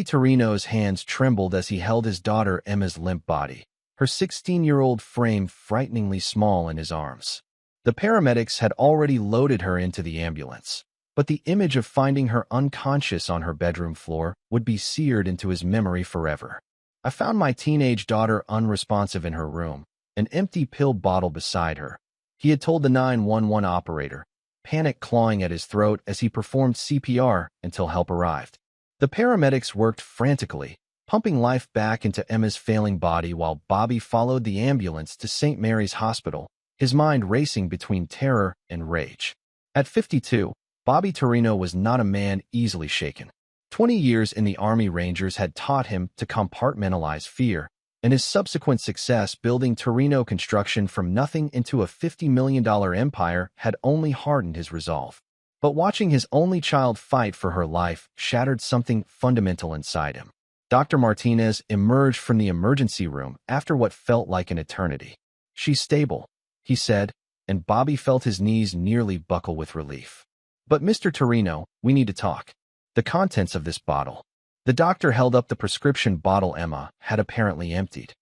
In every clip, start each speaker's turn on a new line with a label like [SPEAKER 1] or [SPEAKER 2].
[SPEAKER 1] Torino's hands trembled as he held his daughter Emma's limp body, her 16-year-old frame frighteningly small in his arms. The paramedics had already loaded her into the ambulance, but the image of finding her unconscious on her bedroom floor would be seared into his memory forever. I found my teenage daughter unresponsive in her room, an empty pill bottle beside her, he had told the 911 operator, panic clawing at his throat as he performed CPR until help arrived. The paramedics worked frantically, pumping life back into Emma's failing body while Bobby followed the ambulance to St. Mary's Hospital, his mind racing between terror and rage. At 52, Bobby Torino was not a man easily shaken. 20 years in the Army Rangers had taught him to compartmentalize fear, and his subsequent success building Torino Construction from nothing into a $50 million empire had only hardened his resolve. But watching his only child fight for her life shattered something fundamental inside him. Dr. Martinez emerged from the emergency room after what felt like an eternity. "She's stable," he said, and Bobby felt his knees nearly buckle with relief. "But Mr. Torino, we need to talk. The contents of this bottle." The doctor held up the prescription bottle Emma had apparently emptied.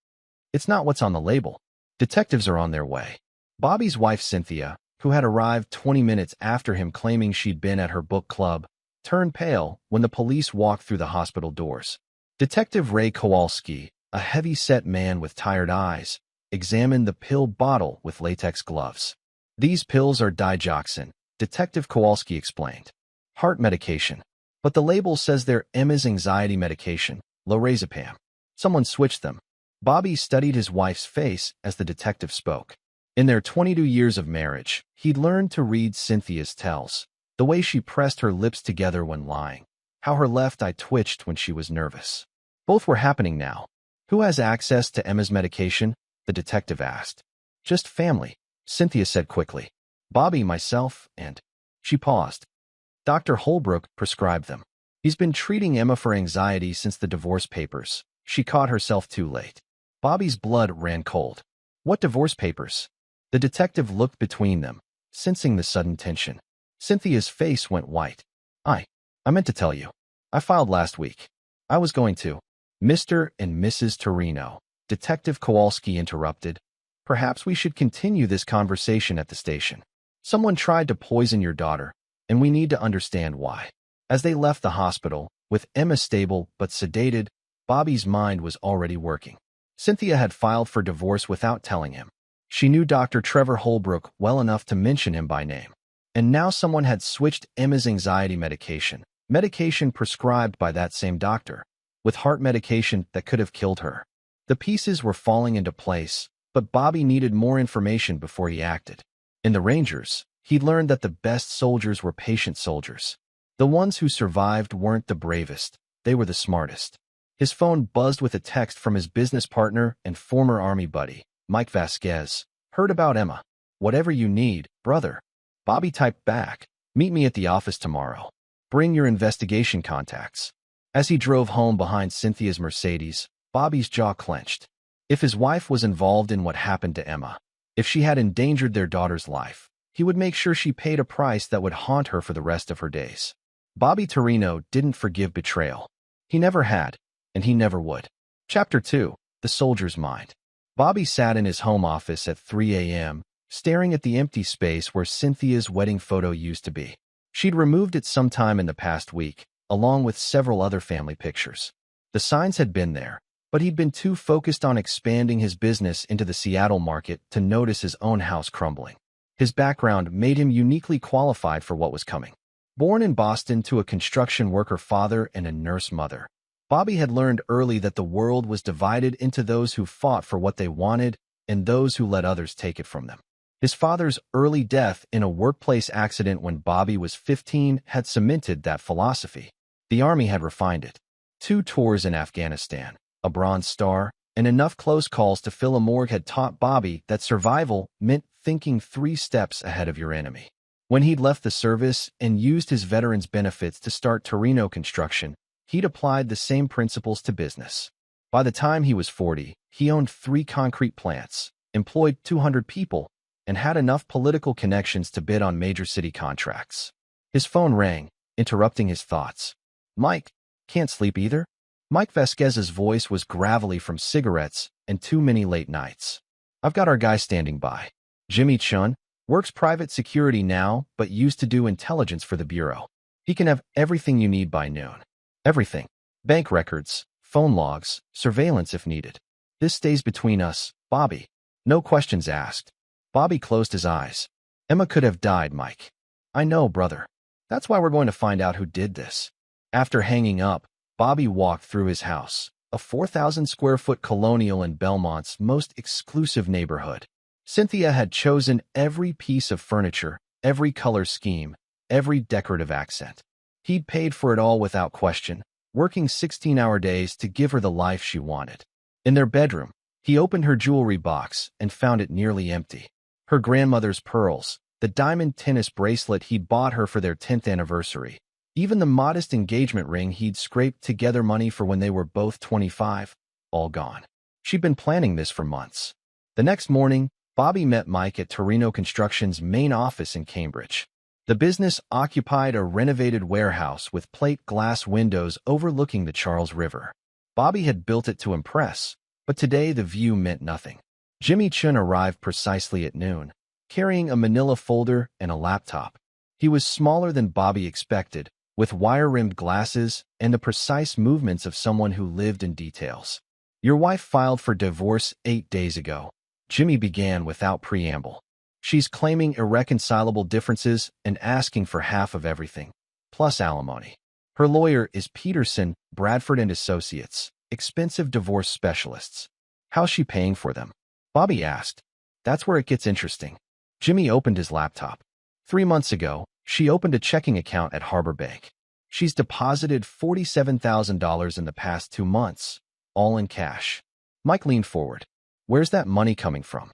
[SPEAKER 1] "It's not what's on the label. Detectives are on their way." Bobby's wife Cynthia, who had arrived 20 minutes after him claiming she'd been at her book club, turned pale when the police walked through the hospital doors. Detective Ray Kowalski, a heavy-set man with tired eyes, examined the pill bottle with latex gloves. "These pills are digoxin," Detective Kowalski explained. "Heart medication. But the label says they're Emma's anxiety medication, lorazepam. Someone switched them." Bobby studied his wife's face as the detective spoke. In their 22 years of marriage, he'd learned to read Cynthia's tells, the way she pressed her lips together when lying, how her left eye twitched when she was nervous. Both were happening now. "Who has access to Emma's medication?" the detective asked. "Just family," Cynthia said quickly. "Bobby, myself, and—" She paused. "Dr. Holbrook prescribed them. He's been treating Emma for anxiety since the divorce papers." She caught herself too late. Bobby's blood ran cold. "What divorce papers?" The detective looked between them, sensing the sudden tension. Cynthia's face went white. I meant to tell you. I filed last week. I was going to." "Mr. and Mrs. Torino," Detective Kowalski interrupted. "Perhaps we should continue this conversation at the station. Someone tried to poison your daughter, and we need to understand why." As they left the hospital, with Emma stable but sedated, Bobby's mind was already working. Cynthia had filed for divorce without telling him. She knew Dr. Trevor Holbrook well enough to mention him by name. And now someone had switched Emma's anxiety medication prescribed by that same doctor, with heart medication that could have killed her. The pieces were falling into place, but Bobby needed more information before he acted. In the Rangers, he'd learned that the best soldiers were patient soldiers. The ones who survived weren't the bravest, they were the smartest. His phone buzzed with a text from his business partner and former Army buddy, Mike Vasquez. "Heard about Emma. Whatever you need, brother." Bobby typed back, "Meet me at the office tomorrow. Bring your investigation contacts." As he drove home behind Cynthia's Mercedes, Bobby's jaw clenched. If his wife was involved in what happened to Emma, if she had endangered their daughter's life, he would make sure she paid a price that would haunt her for the rest of her days. Bobby Torino didn't forgive betrayal. He never had, and he never would. Chapter 2, The Soldier's Mind. Bobby sat in his home office at 3 a.m., staring at the empty space where Cynthia's wedding photo used to be. She'd removed it sometime in the past week, along with several other family pictures. The signs had been there, but he'd been too focused on expanding his business into the Seattle market to notice his own house crumbling. His background made him uniquely qualified for what was coming. Born in Boston to a construction worker father and a nurse mother, Bobby had learned early that the world was divided into those who fought for what they wanted and those who let others take it from them. His father's early death in a workplace accident when Bobby was 15 had cemented that philosophy. The Army had refined it. 2 tours in Afghanistan, a Bronze Star, and enough close calls to fill a morgue had taught Bobby that survival meant thinking 3 steps ahead of your enemy. When he'd left the service and used his veterans' benefits to start Torino Construction, he'd applied the same principles to business. By the time he was 40, he owned 3 concrete plants, employed 200 people, and had enough political connections to bid on major city contracts. His phone rang, interrupting his thoughts. "Mike, can't sleep either?" Mike Vasquez's voice was gravelly from cigarettes and too many late nights. I've got our guy standing by. Jimmy Chun works private security now, but used to do intelligence for the Bureau. He can have everything you need by noon. Everything. Bank records, phone logs, surveillance if needed. This stays between us, Bobby. No questions asked. Bobby closed his eyes. Emma could have died, Mike. I know, brother. That's why we're going to find out who did this. After hanging up, Bobby walked through his house, a 4,000-square-foot colonial in Belmont's most exclusive neighborhood. Cynthia had chosen every piece of furniture, every color scheme, every decorative accent. He'd paid for it all without question, working 16-hour days to give her the life she wanted. In their bedroom, he opened her jewelry box and found it nearly empty. Her grandmother's pearls, the diamond tennis bracelet he'd bought her for their 10th anniversary, even the modest engagement ring he'd scraped together money for when they were both 25, all gone. She'd been planning this for months. The next morning, Bobby met Mike at Torino Construction's main office in Cambridge. The business occupied a renovated warehouse with plate glass windows overlooking the Charles River. Bobby had built it to impress, but today the view meant nothing. Jimmy Chun arrived precisely at noon, carrying a manila folder and a laptop. He was smaller than Bobby expected, with wire-rimmed glasses and the precise movements of someone who lived in details. Your wife filed for divorce 8 days ago. Jimmy began without preamble. She's claiming irreconcilable differences and asking for half of everything, plus alimony. Her lawyer is Peterson, Bradford and Associates, expensive divorce specialists. How's she paying for them? Bobby asked. That's where it gets interesting. Jimmy opened his laptop. 3 months ago, she opened a checking account at Harbor Bank. She's deposited $47,000 in the past 2 months, all in cash. Mike leaned forward. Where's that money coming from?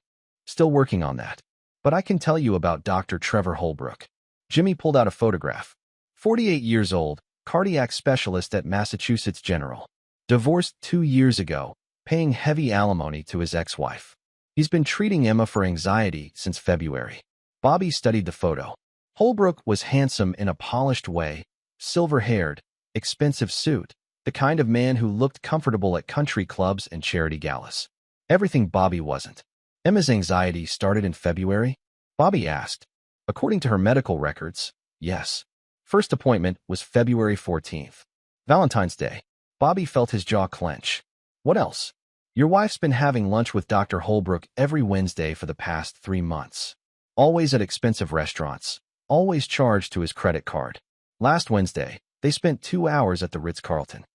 [SPEAKER 1] Still working on that. But I can tell you about Dr. Trevor Holbrook. Jimmy pulled out a photograph. 48 years old, cardiac specialist at Massachusetts General. Divorced 2 years ago, paying heavy alimony to his ex-wife. He's been treating Emma for anxiety since February. Bobby studied the photo. Holbrook was handsome in a polished way, silver-haired, expensive suit, the kind of man who looked comfortable at country clubs and charity galas. Everything Bobby wasn't. Emma's anxiety started in February? Bobby asked. According to her medical records, yes. First appointment was February 14th. Valentine's Day. Bobby felt his jaw clench. What else? Your wife's been having lunch with Dr. Holbrook every Wednesday for the past 3 months. Always at expensive restaurants. Always charged to his credit card. Last Wednesday, they spent 2 hours at the Ritz-Carlton.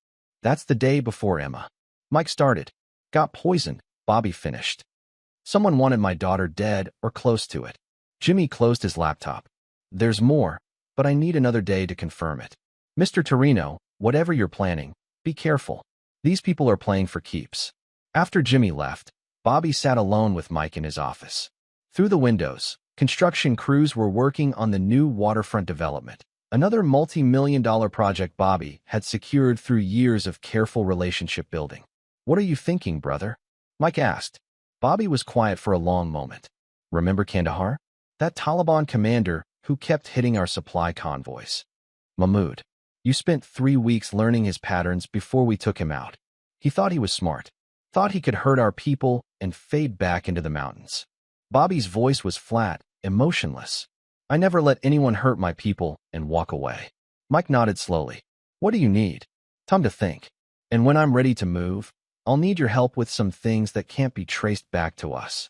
[SPEAKER 1] That's the day before Emma. Mike started. Got poisoned, Bobby finished. Someone wanted my daughter dead or close to it. Jimmy closed his laptop. There's more, but I need another day to confirm it. Mr. Torino, whatever you're planning, be careful. These people are playing for keeps. After Jimmy left, Bobby sat alone with Mike in his office. Through the windows, construction crews were working on the new waterfront development, another multi-million-dollar project Bobby had secured through years of careful relationship building. What are you thinking, brother? Mike asked. Bobby was quiet for a long moment. Remember Kandahar? That Taliban commander who kept hitting our supply convoys. Mahmoud. You spent 3 weeks learning his patterns before we took him out. He thought he was smart. Thought he could hurt our people and fade back into the mountains. Bobby's voice was flat, emotionless. I never let anyone hurt my people and walk away. Mike nodded slowly. What do you need? Time to think. And when I'm ready to move, I'll need your help with some things that can't be traced back to us.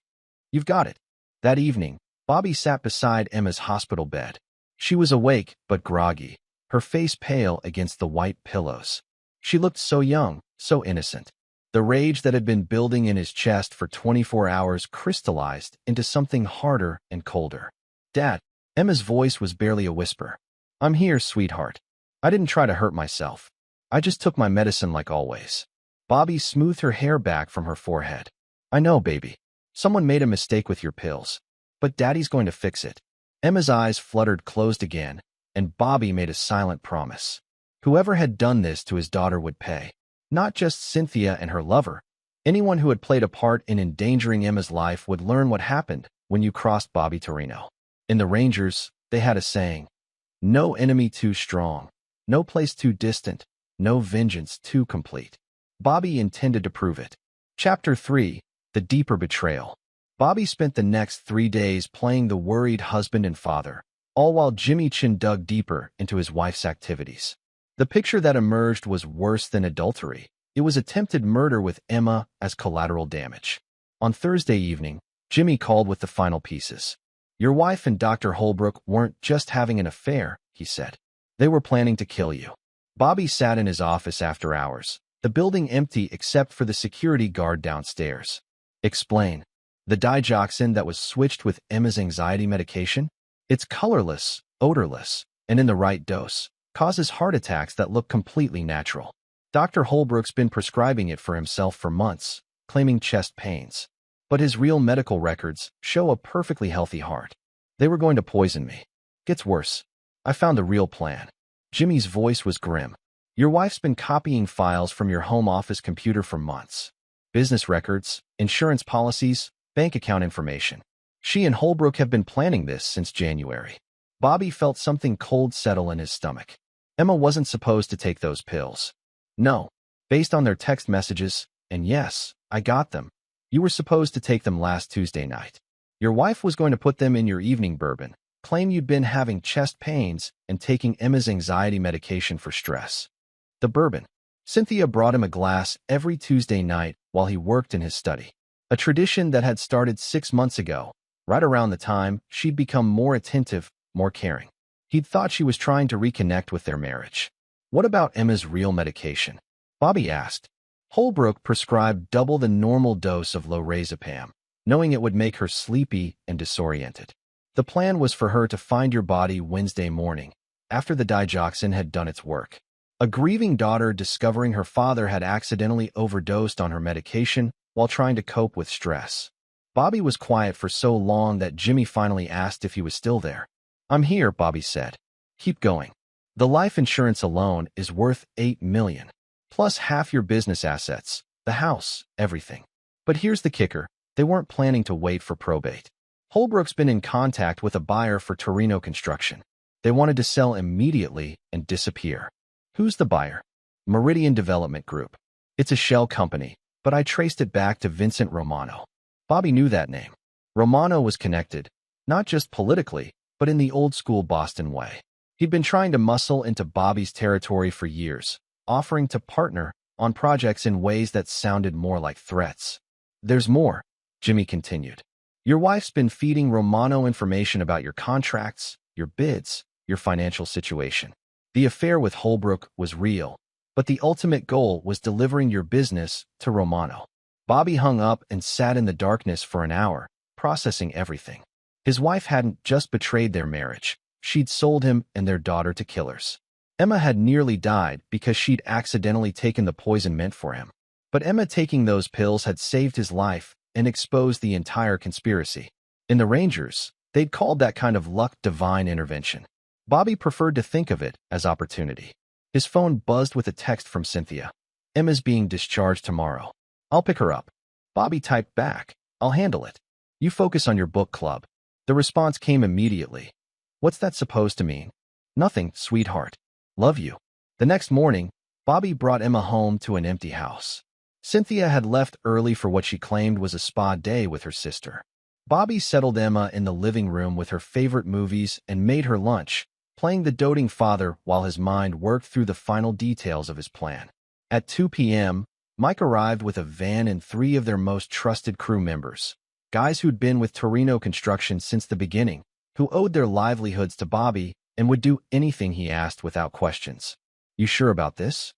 [SPEAKER 1] You've got it. That evening, Bobby sat beside Emma's hospital bed. She was awake but groggy, her face pale against the white pillows. She looked so young, so innocent. The rage that had been building in his chest for 24 hours crystallized into something harder and colder. Dad, Emma's voice was barely a whisper. I'm here, sweetheart. I didn't try to hurt myself. I just took my medicine like always. Bobby smoothed her hair back from her forehead. I know, baby. Someone made a mistake with your pills. But Daddy's going to fix it. Emma's eyes fluttered closed again, and Bobby made a silent promise. Whoever had done this to his daughter would pay. Not just Cynthia and her lover. Anyone who had played a part in endangering Emma's life would learn what happened when you crossed Bobby Torino. In the Rangers, they had a saying. No enemy too strong. No place too distant. No vengeance too complete. Bobby intended to prove it. Chapter 3. The Deeper Betrayal. Bobby spent the next 3 days playing the worried husband and father, all while Jimmy Chin dug deeper into his wife's activities. The picture that emerged was worse than adultery. It was attempted murder with Emma as collateral damage. On Thursday evening, Jimmy called with the final pieces. "Your wife and Dr. Holbrook weren't just having an affair," he said. "They were planning to kill you." Bobby sat in his office after hours, the building empty except for the security guard downstairs. "Explain." "The digoxin that was switched with Emma's anxiety medication? It's colorless, odorless, and in the right dose, causes heart attacks that look completely natural. Dr. Holbrook's been prescribing it for himself for months, claiming chest pains. But his real medical records show a perfectly healthy heart. They were going to poison me. Gets worse. I found the real plan." Jimmy's voice was grim. "Your wife's been copying files from your home office computer for months. Business records, insurance policies, bank account information. She and Holbrook have been planning this since January." Bobby felt something cold settle in his stomach. Emma wasn't supposed to take those pills. "No. Based on their text messages, and yes, I got them. You were supposed to take them last Tuesday night. Your wife was going to put them in your evening bourbon, claim you'd been having chest pains and taking Emma's anxiety medication for stress." The bourbon. Cynthia brought him a glass every Tuesday night while he worked in his study. A tradition that had started 6 months ago, right around the time she'd become more attentive, more caring. He'd thought she was trying to reconnect with their marriage. "What about Emma's real medication?" Bobby asked. Holbrook prescribed double the normal dose of lorazepam, knowing it would make her sleepy and disoriented. The plan was for her to find your body Wednesday morning, after the digoxin had done its work. A grieving daughter discovering her father had accidentally overdosed on her medication while trying to cope with stress. Bobby was quiet for so long that Jimmy finally asked if he was still there. "I'm here," Bobby said. "Keep going. The life insurance alone is worth $8 million. Plus half your business assets, the house, everything. But here's the kicker. They weren't planning to wait for probate. Holbrook's been in contact with a buyer for Torino Construction. They wanted to sell immediately and disappear." "Who's the buyer?" "Meridian Development Group. It's a shell company, but I traced it back to Vincent Romano." Bobby knew that name. Romano was connected, not just politically, but in the old-school Boston way. He'd been trying to muscle into Bobby's territory for years, offering to partner on projects in ways that sounded more like threats. "There's more," Jimmy continued. "Your wife's been feeding Romano information about your contracts, your bids, your financial situation. The affair with Holbrook was real, but the ultimate goal was delivering your business to Romano." Bobby hung up and sat in the darkness for an hour, processing everything. His wife hadn't just betrayed their marriage. She'd sold him and their daughter to killers. Emma had nearly died because she'd accidentally taken the poison meant for him. But Emma taking those pills had saved his life and exposed the entire conspiracy. In the Rangers, they'd called that kind of luck divine intervention. Bobby preferred to think of it as opportunity. His phone buzzed with a text from Cynthia. "Emma's being discharged tomorrow. I'll pick her up." Bobby typed back, "I'll handle it. You focus on your book club." The response came immediately. "What's that supposed to mean?" "Nothing, sweetheart. Love you." The next morning, Bobby brought Emma home to an empty house. Cynthia had left early for what she claimed was a spa day with her sister. Bobby settled Emma in the living room with her favorite movies and made her lunch, playing the doting father while his mind worked through the final details of his plan. At 2 p.m., Mike arrived with a van and 3 of their most trusted crew members, guys who'd been with Torino Construction since the beginning, who owed their livelihoods to Bobby and would do anything he asked without questions. "You sure about this?"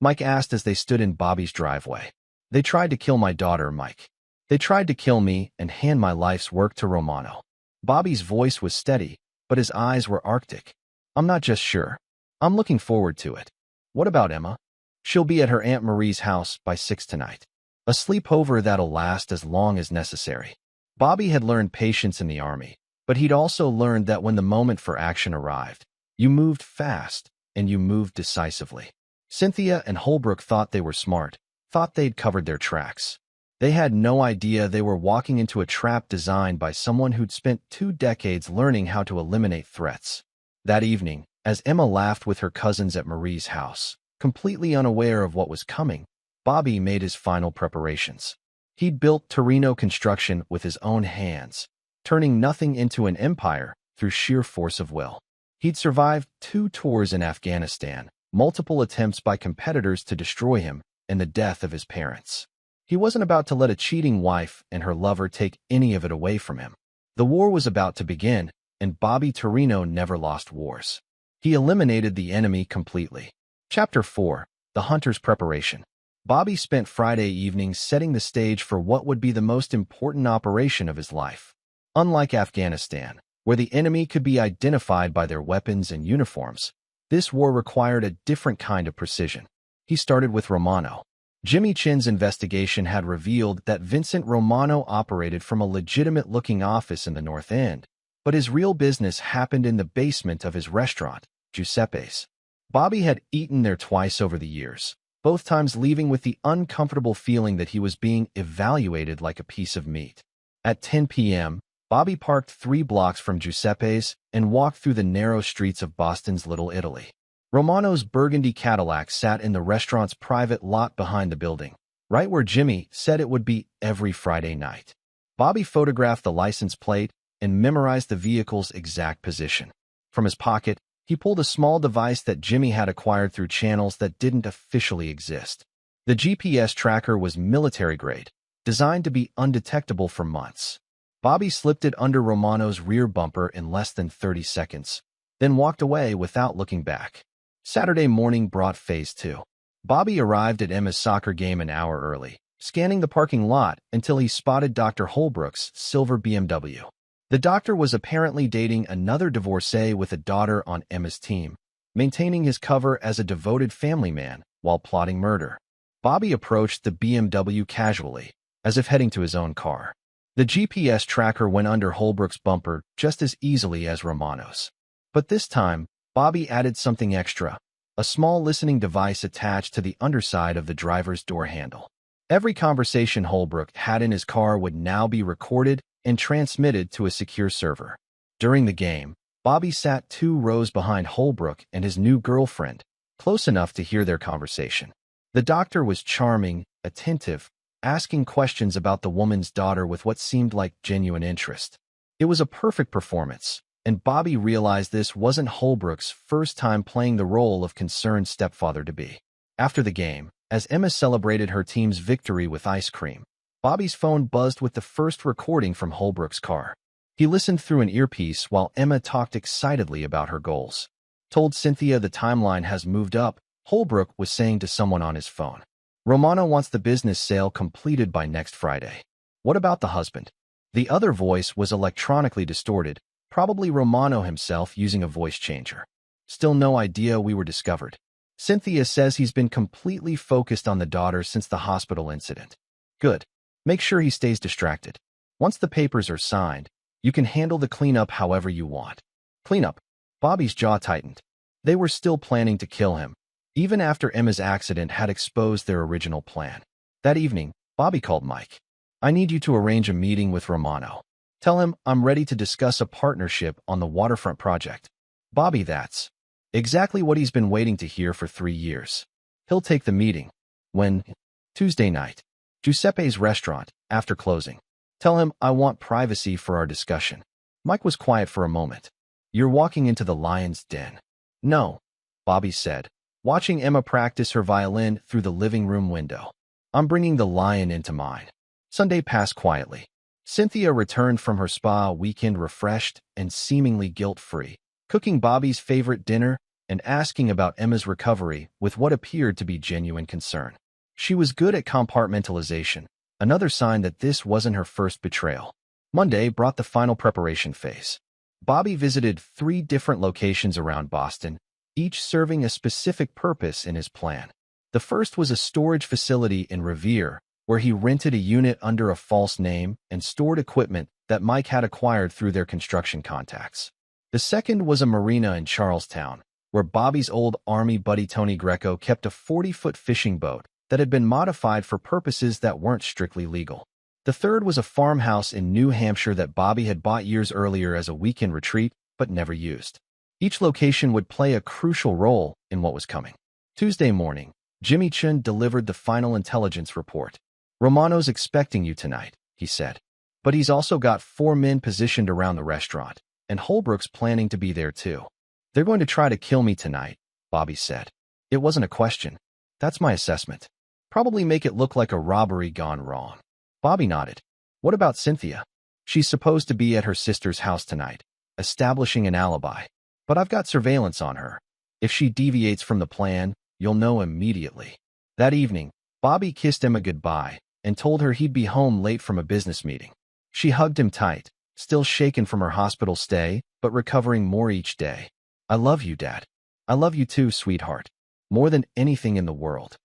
[SPEAKER 1] Mike asked as they stood in Bobby's driveway. "They tried to kill my daughter, Mike. They tried to kill me and hand my life's work to Romano." Bobby's voice was steady, but his eyes were arctic. "I'm not just sure. I'm looking forward to it." "What about Emma?" "She'll be at her Aunt Marie's house by 6 tonight. A sleepover that'll last as long as necessary." Bobby had learned patience in the Army, but he'd also learned that when the moment for action arrived, you moved fast and you moved decisively. Cynthia and Holbrook thought they were smart, thought they'd covered their tracks. They had no idea they were walking into a trap designed by someone who'd spent 2 decades learning how to eliminate threats. That evening, as Emma laughed with her cousins at Marie's house, completely unaware of what was coming, Bobby made his final preparations. He'd built Torino construction with his own hands, turning nothing into an empire through sheer force of will. He'd survived 2 tours in Afghanistan, multiple attempts by competitors to destroy him, and the death of his parents. He wasn't about to let a cheating wife and her lover take any of it away from him. The war was about to begin, and Bobby Torino never lost wars. He eliminated the enemy completely. Chapter 4. The Hunter's Preparation. Bobby spent Friday evenings setting the stage for what would be the most important operation of his life. Unlike Afghanistan, where the enemy could be identified by their weapons and uniforms, this war required a different kind of precision. He started with Romano. Jimmy Chin's investigation had revealed that Vincent Romano operated from a legitimate-looking office in the North End, but his real business happened in the basement of his restaurant, Giuseppe's. Bobby had eaten there twice over the years, both times leaving with the uncomfortable feeling that he was being evaluated like a piece of meat. At 10 p.m., Bobby parked 3 blocks from Giuseppe's and walked through the narrow streets of Boston's Little Italy. Romano's burgundy Cadillac sat in the restaurant's private lot behind the building, right where Jimmy said it would be every Friday night. Bobby photographed the license plate and memorized the vehicle's exact position. From his pocket, he pulled a small device that Jimmy had acquired through channels that didn't officially exist. The GPS tracker was military-grade, designed to be undetectable for months. Bobby slipped it under Romano's rear bumper in less than 30 seconds, then walked away without looking back. Saturday morning brought phase 2. Bobby arrived at Emma's soccer game an hour early, scanning the parking lot until he spotted Dr. Holbrook's silver BMW. The doctor was apparently dating another divorcee with a daughter on Emma's team, maintaining his cover as a devoted family man while plotting murder. Bobby approached the BMW casually, as if heading to his own car. The GPS tracker went under Holbrook's bumper just as easily as Romano's. But this time, Bobby added something extra, a small listening device attached to the underside of the driver's door handle. Every conversation Holbrook had in his car would now be recorded and transmitted to a secure server. During the game, Bobby sat 2 rows behind Holbrook and his new girlfriend, close enough to hear their conversation. The doctor was charming, attentive, asking questions about the woman's daughter with what seemed like genuine interest. It was a perfect performance, and Bobby realized this wasn't Holbrook's first time playing the role of concerned stepfather-to-be. After the game, as Emma celebrated her team's victory with ice cream, Bobby's phone buzzed with the first recording from Holbrook's car. He listened through an earpiece while Emma talked excitedly about her goals. Told Cynthia the timeline has moved up, Holbrook was saying to someone on his phone. Romano wants the business sale completed by next Friday. What about the husband? The other voice was electronically distorted, probably Romano himself using a voice changer. Still no idea we were discovered. Cynthia says he's been completely focused on the daughter since the hospital incident. Good. Make sure he stays distracted. Once the papers are signed, you can handle the cleanup however you want. Cleanup. Bobby's jaw tightened. They were still planning to kill him, even after Emma's accident had exposed their original plan. That evening, Bobby called Mike. I need you to arrange a meeting with Romano. Tell him I'm ready to discuss a partnership on the waterfront project. Bobby, that's exactly what he's been waiting to hear for 3 years. He'll take the meeting. When? Tuesday night. Giuseppe's restaurant, after closing. Tell him I want privacy for our discussion. Mike was quiet for a moment. You're walking into the lion's den. No, Bobby said, watching Emma practice her violin through the living room window. I'm bringing the lion into mine. Sunday passed quietly. Cynthia returned from her spa weekend refreshed and seemingly guilt-free, cooking Bobby's favorite dinner and asking about Emma's recovery with what appeared to be genuine concern. She was good at compartmentalization, another sign that this wasn't her first betrayal. Monday brought the final preparation phase. Bobby visited 3 different locations around Boston, each serving a specific purpose in his plan. The first was a storage facility in Revere, where he rented a unit under a false name and stored equipment that Mike had acquired through their construction contacts. The second was a marina in Charlestown, where Bobby's old Army buddy Tony Greco kept a 40-foot fishing boat that had been modified for purposes that weren't strictly legal. The third was a farmhouse in New Hampshire that Bobby had bought years earlier as a weekend retreat, but never used. Each location would play a crucial role in what was coming. Tuesday morning, Jimmy Chun delivered the final intelligence report. Romano's expecting you tonight, he said. But he's also got 4 men positioned around the restaurant, and Holbrook's planning to be there too. They're going to try to kill me tonight, Bobby said. It wasn't a question. That's my assessment. Probably make it look like a robbery gone wrong. Bobby nodded. What about Cynthia? She's supposed to be at her sister's house tonight, establishing an alibi. But I've got surveillance on her. If she deviates from the plan, you'll know immediately. That evening, Bobby kissed Emma goodbye and told her he'd be home late from a business meeting. She hugged him tight, still shaken from her hospital stay, but recovering more each day. I love you, Dad. I love you too, sweetheart. More than anything in the world.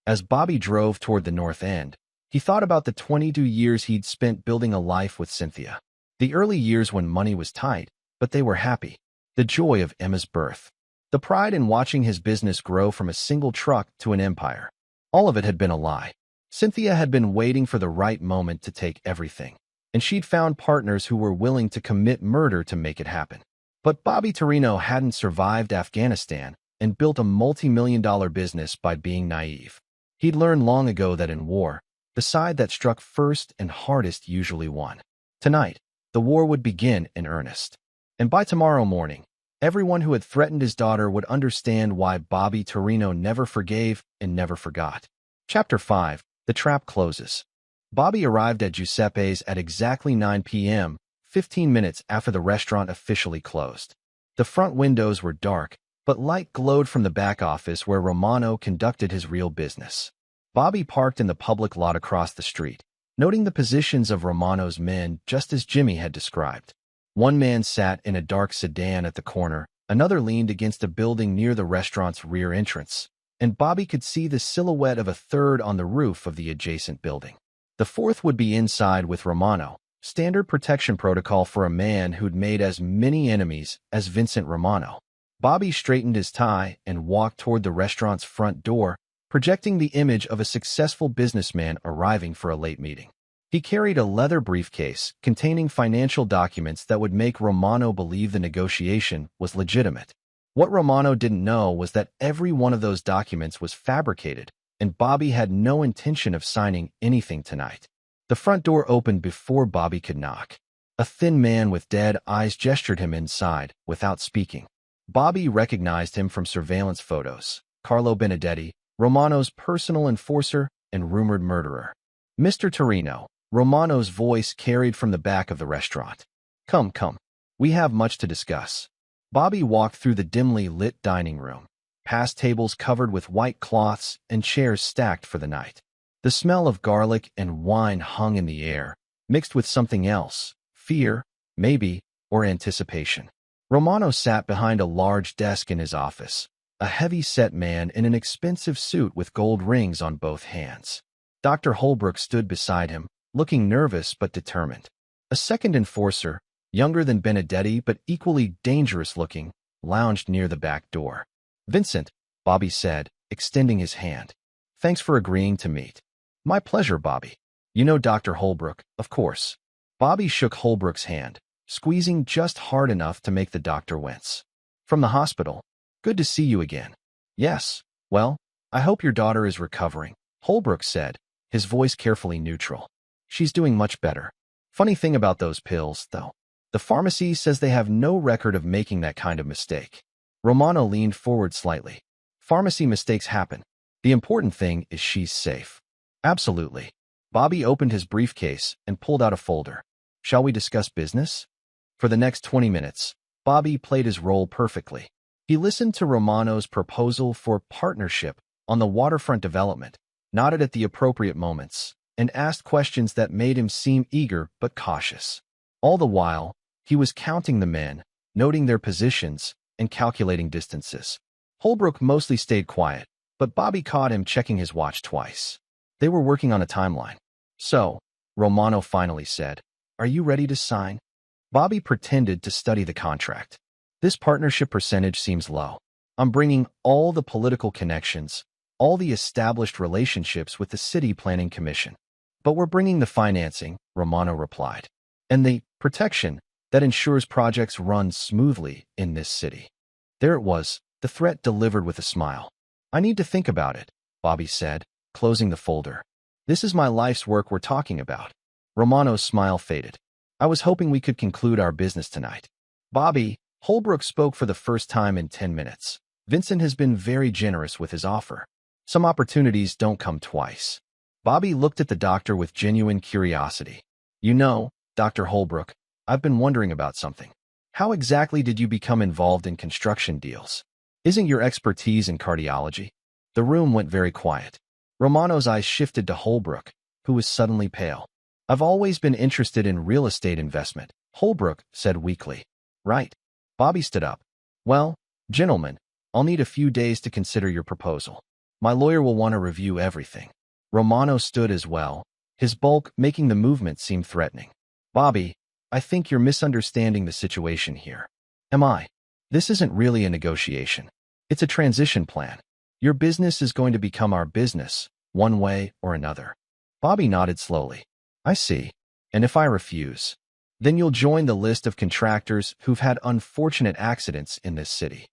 [SPEAKER 1] As Bobby drove toward the North End, he thought about the 22 years he'd spent building a life with Cynthia. The early years when money was tight, but they were happy. The joy of Emma's birth. The pride in watching his business grow from a single truck to an empire. All of it had been a lie. Cynthia had been waiting for the right moment to take everything, and she'd found partners who were willing to commit murder to make it happen. But Bobby Torino hadn't survived Afghanistan and built a multi-million-dollar business by being naive. He'd learned long ago that in war, the side that struck first and hardest usually won. Tonight, the war would begin in earnest. And by tomorrow morning, everyone who had threatened his daughter would understand why Bobby Torino never forgave and never forgot. Chapter 5. The Trap Closes. Bobby arrived at Giuseppe's at exactly 9 p.m., 15 minutes after the restaurant officially closed. The front windows were dark, but light glowed from the back office where Romano conducted his real business. Bobby parked in the public lot across the street, noting the positions of Romano's men just as Jimmy had described. One man sat in a dark sedan at the corner, another leaned against a building near the restaurant's rear entrance, and Bobby could see the silhouette of a third on the roof of the adjacent building. The fourth would be inside with Romano, standard protection protocol for a man who'd made as many enemies as Vincent Romano. Bobby straightened his tie and walked toward the restaurant's front door, projecting the image of a successful businessman arriving for a late meeting. He carried a leather briefcase containing financial documents that would make Romano believe the negotiation was legitimate. What Romano didn't know was that every one of those documents was fabricated, and Bobby had no intention of signing anything tonight. The front door opened before Bobby could knock. A thin man with dead eyes gestured him inside, without speaking. Bobby recognized him from surveillance photos. Carlo Benedetti, Romano's personal enforcer and rumored murderer. Mr. Torino, Romano's voice carried from the back of the restaurant. Come, come. We have much to discuss. Bobby walked through the dimly lit dining room, past tables covered with white cloths and chairs stacked for the night. The smell of garlic and wine hung in the air, mixed with something else, fear, maybe, or anticipation. Romano sat behind a large desk in his office, a heavy-set man in an expensive suit with gold rings on both hands. Dr. Holbrook stood beside him, looking nervous but determined. A second enforcer, younger than Benedetti but equally dangerous-looking, lounged near the back door. Vincent, Bobby said, extending his hand. Thanks for agreeing to meet. My pleasure, Bobby. You know Dr. Holbrook, of course. Bobby shook Holbrook's hand, squeezing just hard enough to make the doctor wince. From the hospital. Good to see you again. Yes, well, I hope your daughter is recovering, Holbrook said, his voice carefully neutral. She's doing much better. Funny thing about those pills, though. The pharmacy says they have no record of making that kind of mistake. Romano leaned forward slightly. Pharmacy mistakes happen. The important thing is she's safe. Absolutely. Bobby opened his briefcase and pulled out a folder. Shall we discuss business? For the next 20 minutes, Bobby played his role perfectly. He listened to Romano's proposal for partnership on the waterfront development, nodded at the appropriate moments, and asked questions that made him seem eager but cautious. All the while, he was counting the men, noting their positions, and calculating distances. Holbrook mostly stayed quiet, but Bobby caught him checking his watch twice. They were working on a timeline. So, Romano finally said, "Are you ready to sign?" Bobby pretended to study the contract. This partnership percentage seems low. I'm bringing all the political connections, all the established relationships with the City Planning Commission. But we're bringing the financing, Romano replied, and the protection that ensures projects run smoothly in this city. There it was, the threat delivered with a smile. I need to think about it, Bobby said, closing the folder. This is my life's work we're talking about. Romano's smile faded. I was hoping we could conclude our business tonight. Bobby, Holbrook spoke for the first time in 10 minutes. Vincent has been very generous with his offer. Some opportunities don't come twice. Bobby looked at the doctor with genuine curiosity. You know, Dr. Holbrook, I've been wondering about something. How exactly did you become involved in construction deals? Isn't your expertise in cardiology? The room went very quiet. Romano's eyes shifted to Holbrook, who was suddenly pale. I've always been interested in real estate investment, Holbrook said weakly. Right. Bobby stood up. Well, gentlemen, I'll need a few days to consider your proposal. My lawyer will want to review everything. Romano stood as well, his bulk making the movement seem threatening. Bobby, I think you're misunderstanding the situation here. Am I? This isn't really a negotiation. It's a transition plan. Your business is going to become our business, one way or another. Bobby nodded slowly. I see. And if I refuse, then you'll join the list of contractors who've had unfortunate accidents in this city.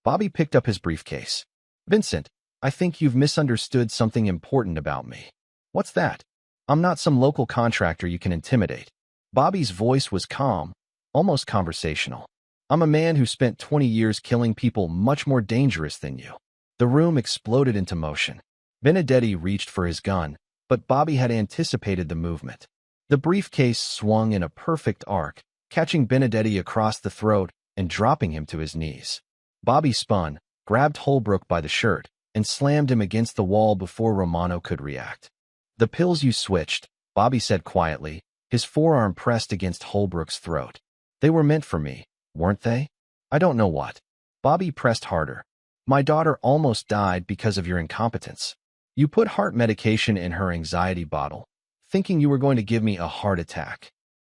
[SPEAKER 1] Bobby picked up his briefcase. Vincent, I think you've misunderstood something important about me. What's that? I'm not some local contractor you can intimidate. Bobby's voice was calm, almost conversational. I'm a man who spent 20 years killing people much more dangerous than you. The room exploded into motion. Benedetti reached for his gun, but Bobby had anticipated the movement. The briefcase swung in a perfect arc, catching Benedetti across the throat and dropping him to his knees. Bobby spun, grabbed Holbrook by the shirt, and slammed him against the wall before Romano could react. The pills you switched, Bobby said quietly, his forearm pressed against Holbrook's throat. They were meant for me, weren't they? I don't know what. Bobby pressed harder. My daughter almost died because of your incompetence. You put heart medication in her anxiety bottle, thinking you were going to give me a heart attack.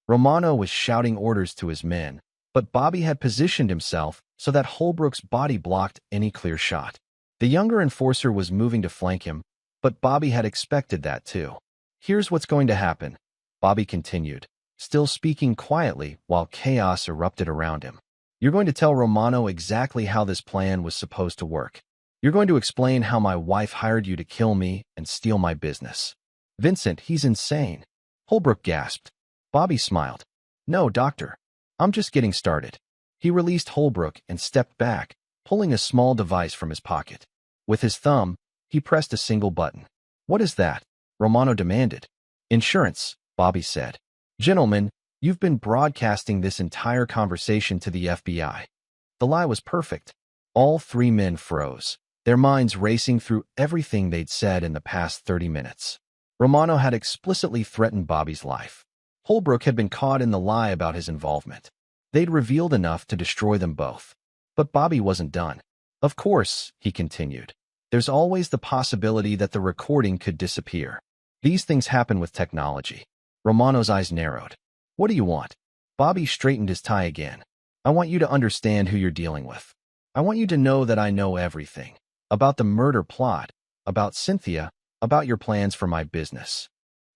[SPEAKER 1] Romano was shouting orders to his men, but Bobby had positioned himself so that Holbrook's body blocked any clear shot. The younger enforcer was moving to flank him, but Bobby had expected that too. Here's what's going to happen, Bobby continued, still speaking quietly while chaos erupted around him. You're going to tell Romano exactly how this plan was supposed to work. You're going to explain how my wife hired you to kill me and steal my business. Vincent, he's insane. Holbrook gasped. Bobby smiled. No, doctor. I'm just getting started. He released Holbrook and stepped back, pulling a small device from his pocket. With his thumb, he pressed a single button. What is that? Romano demanded. Insurance, Bobby said. Gentlemen, you've been broadcasting this entire conversation to the FBI. The lie was perfect. All three men froze, their minds racing through everything they'd said in the past 30 minutes. Romano had explicitly threatened Bobby's life. Holbrook had been caught in the lie about his involvement. They'd revealed enough to destroy them both. But Bobby wasn't done. Of course, he continued, there's always the possibility that the recording could disappear. These things happen with technology. Romano's eyes narrowed. What do you want? Bobby straightened his tie again. I want you to understand who you're dealing with. I want you to know that I know everything. About the murder plot, about Cynthia, about your plans for my business.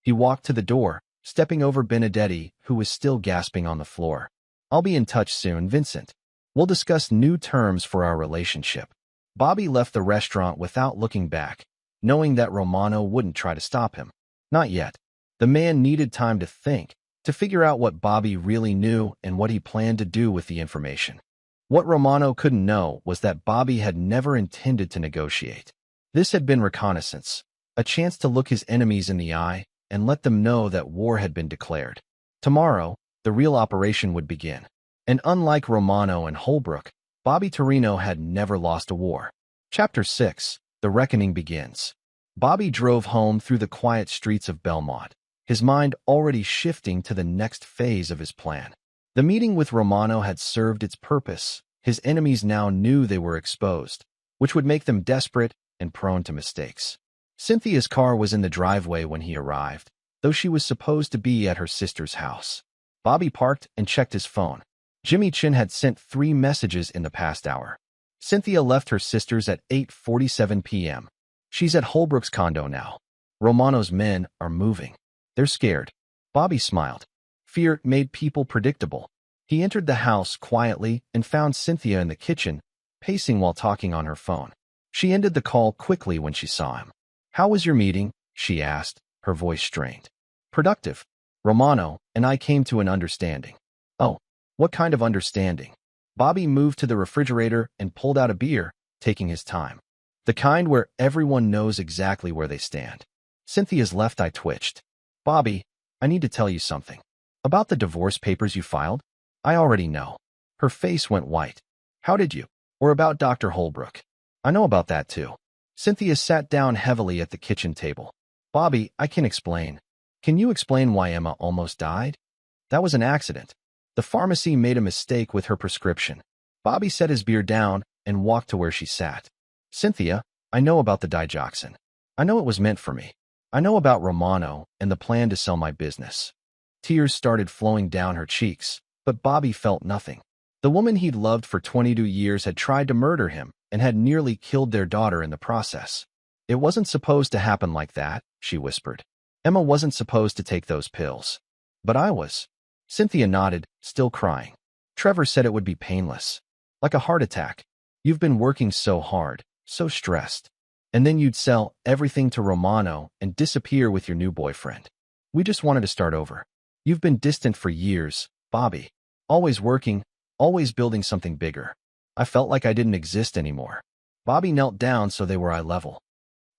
[SPEAKER 1] He walked to the door, stepping over Benedetti, who was still gasping on the floor. I'll be in touch soon, Vincent. We'll discuss new terms for our relationship. Bobby left the restaurant without looking back, knowing that Romano wouldn't try to stop him. Not yet. The man needed time to think, to figure out what Bobby really knew and what he planned to do with the information. What Romano couldn't know was that Bobby had never intended to negotiate. This had been reconnaissance, a chance to look his enemies in the eye and let them know that war had been declared. Tomorrow, the real operation would begin. And unlike Romano and Holbrook, Bobby Torino had never lost a war. Chapter 6. The Reckoning Begins. Bobby drove home through the quiet streets of Belmont, his mind already shifting to the next phase of his plan. The meeting with Romano had served its purpose. His enemies now knew they were exposed, which would make them desperate and prone to mistakes. Cynthia's car was in the driveway when he arrived, though she was supposed to be at her sister's house. Bobby parked and checked his phone. Jimmy Chin had sent 3 messages in the past hour. Cynthia left her sister's at 8:47 p.m. She's at Holbrook's condo now. Romano's men are moving. They're scared. Bobby smiled. Fear made people predictable. He entered the house quietly and found Cynthia in the kitchen, pacing while talking on her phone. She ended the call quickly when she saw him. How was your meeting? She asked, her voice strained. Productive. Romano and I came to an understanding. Oh, what kind of understanding? Bobby moved to the refrigerator and pulled out a beer, taking his time. The kind where everyone knows exactly where they stand. Cynthia's left eye twitched. Bobby, I need to tell you something. About the divorce papers you filed? I already know. Her face went white. How did you? Or about Dr. Holbrook? I know about that too. Cynthia sat down heavily at the kitchen table. Bobby, I can explain. Can you explain why Emma almost died? That was an accident. The pharmacy made a mistake with her prescription. Bobby set his beer down and walked to where she sat. Cynthia, I know about the digoxin. I know it was meant for me. I know about Romano and the plan to sell my business. Tears started flowing down her cheeks, but Bobby felt nothing. The woman he'd loved for 22 years had tried to murder him and had nearly killed their daughter in the process. It wasn't supposed to happen like that, she whispered. Emma wasn't supposed to take those pills. But I was. Cynthia nodded, still crying. Trevor said it would be painless. Like a heart attack. You've been working so hard, so stressed. And then you'd sell everything to Romano and disappear with your new boyfriend. We just wanted to start over. You've been distant for years, Bobby. Always working, always building something bigger. I felt like I didn't exist anymore. Bobby knelt down so they were eye level.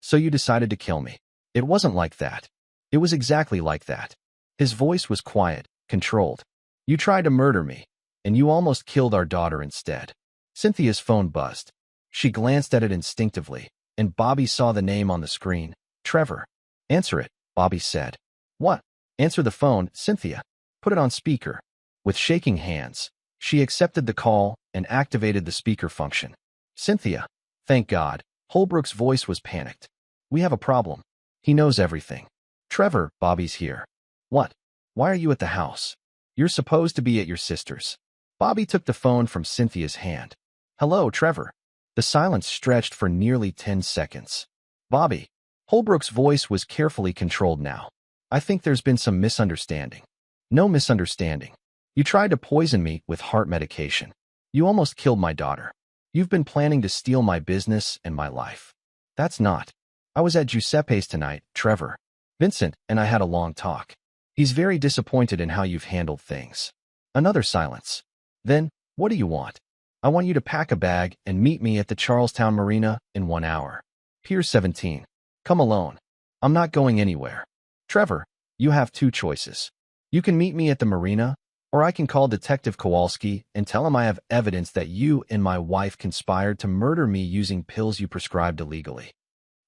[SPEAKER 1] So you decided to kill me. It wasn't like that. It was exactly like that. His voice was quiet, controlled. You tried to murder me, and you almost killed our daughter instead. Cynthia's phone buzzed. She glanced at it instinctively, and Bobby saw the name on the screen. Trevor. Answer it, Bobby said. What? Answer the phone, Cynthia. Put it on speaker. With shaking hands, she accepted the call and activated the speaker function. Cynthia. Thank God. Holbrook's voice was panicked. We have a problem. He knows everything. Trevor, Bobby's here. What? Why are you at the house? You're supposed to be at your sister's. Bobby took the phone from Cynthia's hand. Hello, Trevor. The silence stretched for nearly 10 seconds. Bobby. Holbrook's voice was carefully controlled now. I think there's been some misunderstanding. No misunderstanding. You tried to poison me with heart medication. You almost killed my daughter. You've been planning to steal my business and my life. That's not. I was at Giuseppe's tonight, Trevor. Vincent and I had a long talk. He's very disappointed in how you've handled things. Another silence. Then, what do you want? I want you to pack a bag and meet me at the Charlestown Marina in 1 hour. Pier 17. Come alone. I'm not going anywhere. Trevor, you have two choices. You can meet me at the marina, or I can call Detective Kowalski and tell him I have evidence that you and my wife conspired to murder me using pills you prescribed illegally.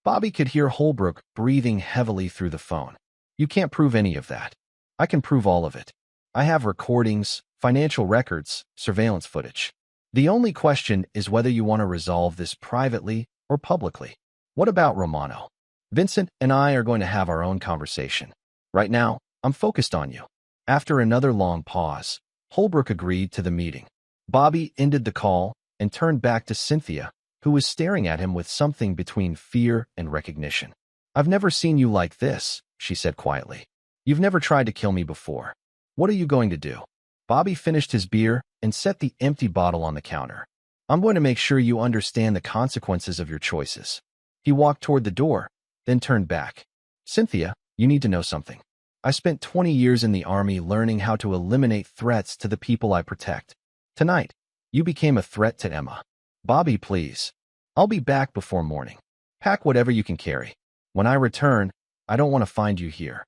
[SPEAKER 1] Bobby could hear Holbrook breathing heavily through the phone. You can't prove any of that. I can prove all of it. I have recordings, financial records, surveillance footage. The only question is whether you want to resolve this privately or publicly. What about Romano? Vincent and I are going to have our own conversation. Right now, I'm focused on you. After another long pause, Holbrook agreed to the meeting. Bobby ended the call and turned back to Cynthia, who was staring at him with something between fear and recognition. I've never seen you like this, she said quietly. You've never tried to kill me before. What are you going to do? Bobby finished his beer and set the empty bottle on the counter. I'm going to make sure you understand the consequences of your choices. He walked toward the door, then turned back. Cynthia, you need to know something. I spent 20 years in the army learning how to eliminate threats to the people I protect. Tonight, you became a threat to Emma. Bobby, please. I'll be back before morning. Pack whatever you can carry. When I return, I don't want to find you here.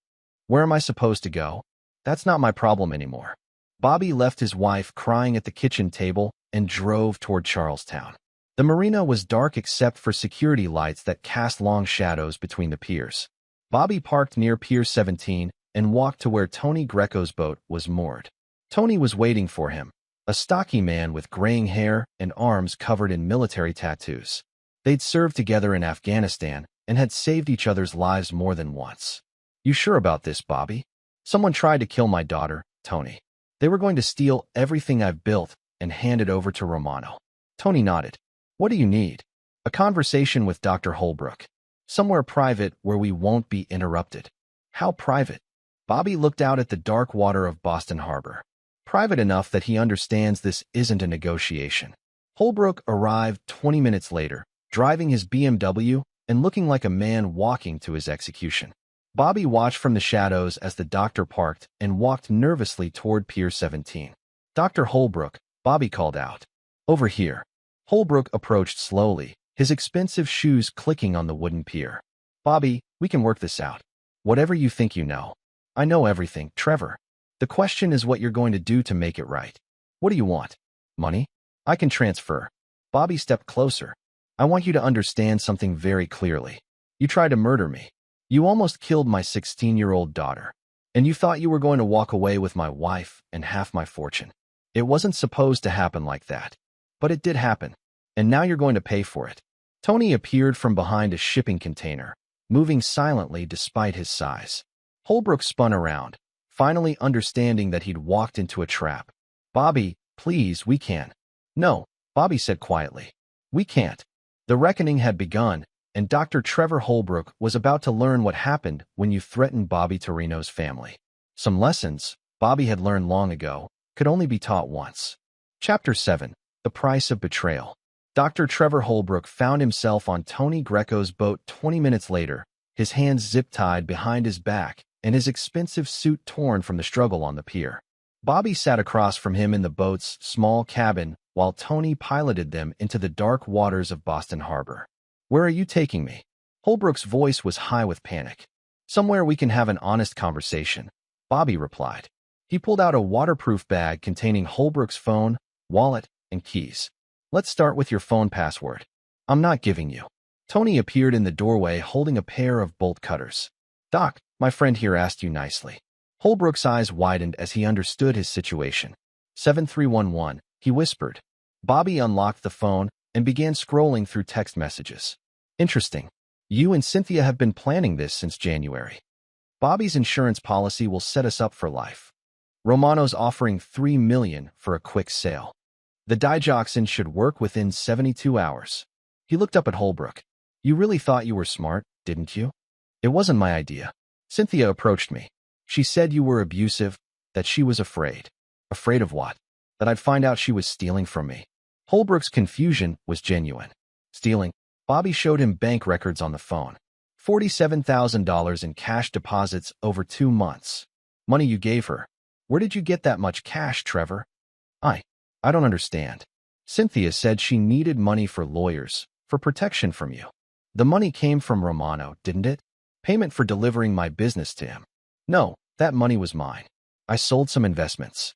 [SPEAKER 1] Where am I supposed to go? That's not my problem anymore. Bobby left his wife crying at the kitchen table and drove toward Charlestown. The marina was dark except for security lights that cast long shadows between the piers. Bobby parked near Pier 17 and walked to where Tony Greco's boat was moored. Tony was waiting for him, a stocky man with graying hair and arms covered in military tattoos. They'd served together in Afghanistan and had saved each other's lives more than once. You sure about this, Bobby? Someone tried to kill my daughter, Tony. They were going to steal everything I've built and hand it over to Romano. Tony nodded. What do you need? A conversation with Dr. Holbrook. Somewhere private where we won't be interrupted. How private? Bobby looked out at the dark water of Boston Harbor. Private enough that he understands this isn't a negotiation. Holbrook arrived 20 minutes later, driving his BMW and looking like a man walking to his execution. Bobby watched from the shadows as the doctor parked and walked nervously toward Pier 17. "Dr. Holbrook," Bobby called out. "Over here." Holbrook approached slowly, his expensive shoes clicking on the wooden pier. "Bobby, we can work this out. Whatever you think you know." "I know everything, Trevor. The question is what you're going to do to make it right. What do you want? Money? I can transfer." Bobby stepped closer. "I want you to understand something very clearly. You tried to murder me. You almost killed my 16-year-old daughter. And you thought you were going to walk away with my wife and half my fortune. It wasn't supposed to happen like that. But it did happen. And now you're going to pay for it." Tony appeared from behind a shipping container, moving silently despite his size. Holbrook spun around, finally understanding that he'd walked into a trap. "Bobby, please, we can." "No," Bobby said quietly. "We can't." The reckoning had begun, and Dr. Trevor Holbrook was about to learn what happened when you threatened Bobby Torino's family. Some lessons, Bobby had learned long ago, could only be taught once. Chapter 7. The Price of Betrayal. Dr. Trevor Holbrook found himself on Tony Greco's boat 20 minutes later, his hands zip-tied behind his back and his expensive suit torn from the struggle on the pier. Bobby sat across from him in the boat's small cabin while Tony piloted them into the dark waters of Boston Harbor. "Where are you taking me?" Holbrook's voice was high with panic. "Somewhere we can have an honest conversation," Bobby replied. He pulled out a waterproof bag containing Holbrook's phone, wallet, and keys. "Let's start with your phone password." "I'm not giving you." Tony appeared in the doorway holding a pair of bolt cutters. "Doc, my friend here asked you nicely." Holbrook's eyes widened as he understood his situation. 7311, he whispered. Bobby unlocked the phone and began scrolling through text messages. "Interesting. You and Cynthia have been planning this since January. Bobby's insurance policy will set us up for life. Romano's offering $3 million for a quick sale. The digoxin should work within 72 hours. He looked up at Holbrook. "You really thought you were smart, didn't you?" "It wasn't my idea. Cynthia approached me. She said you were abusive, that she was afraid." "Afraid of what?" "That I'd find out she was stealing from me." Holbrook's confusion was genuine. "Stealing?" Bobby showed him bank records on the phone. $47,000 in cash deposits over 2 months. "Money you gave her. Where did you get that much cash, Trevor?" I don't understand." "Cynthia said she needed money for lawyers, for protection from you." "The money came from Romano, didn't it? Payment for delivering my business to him." "No, that money was mine. I sold some investments."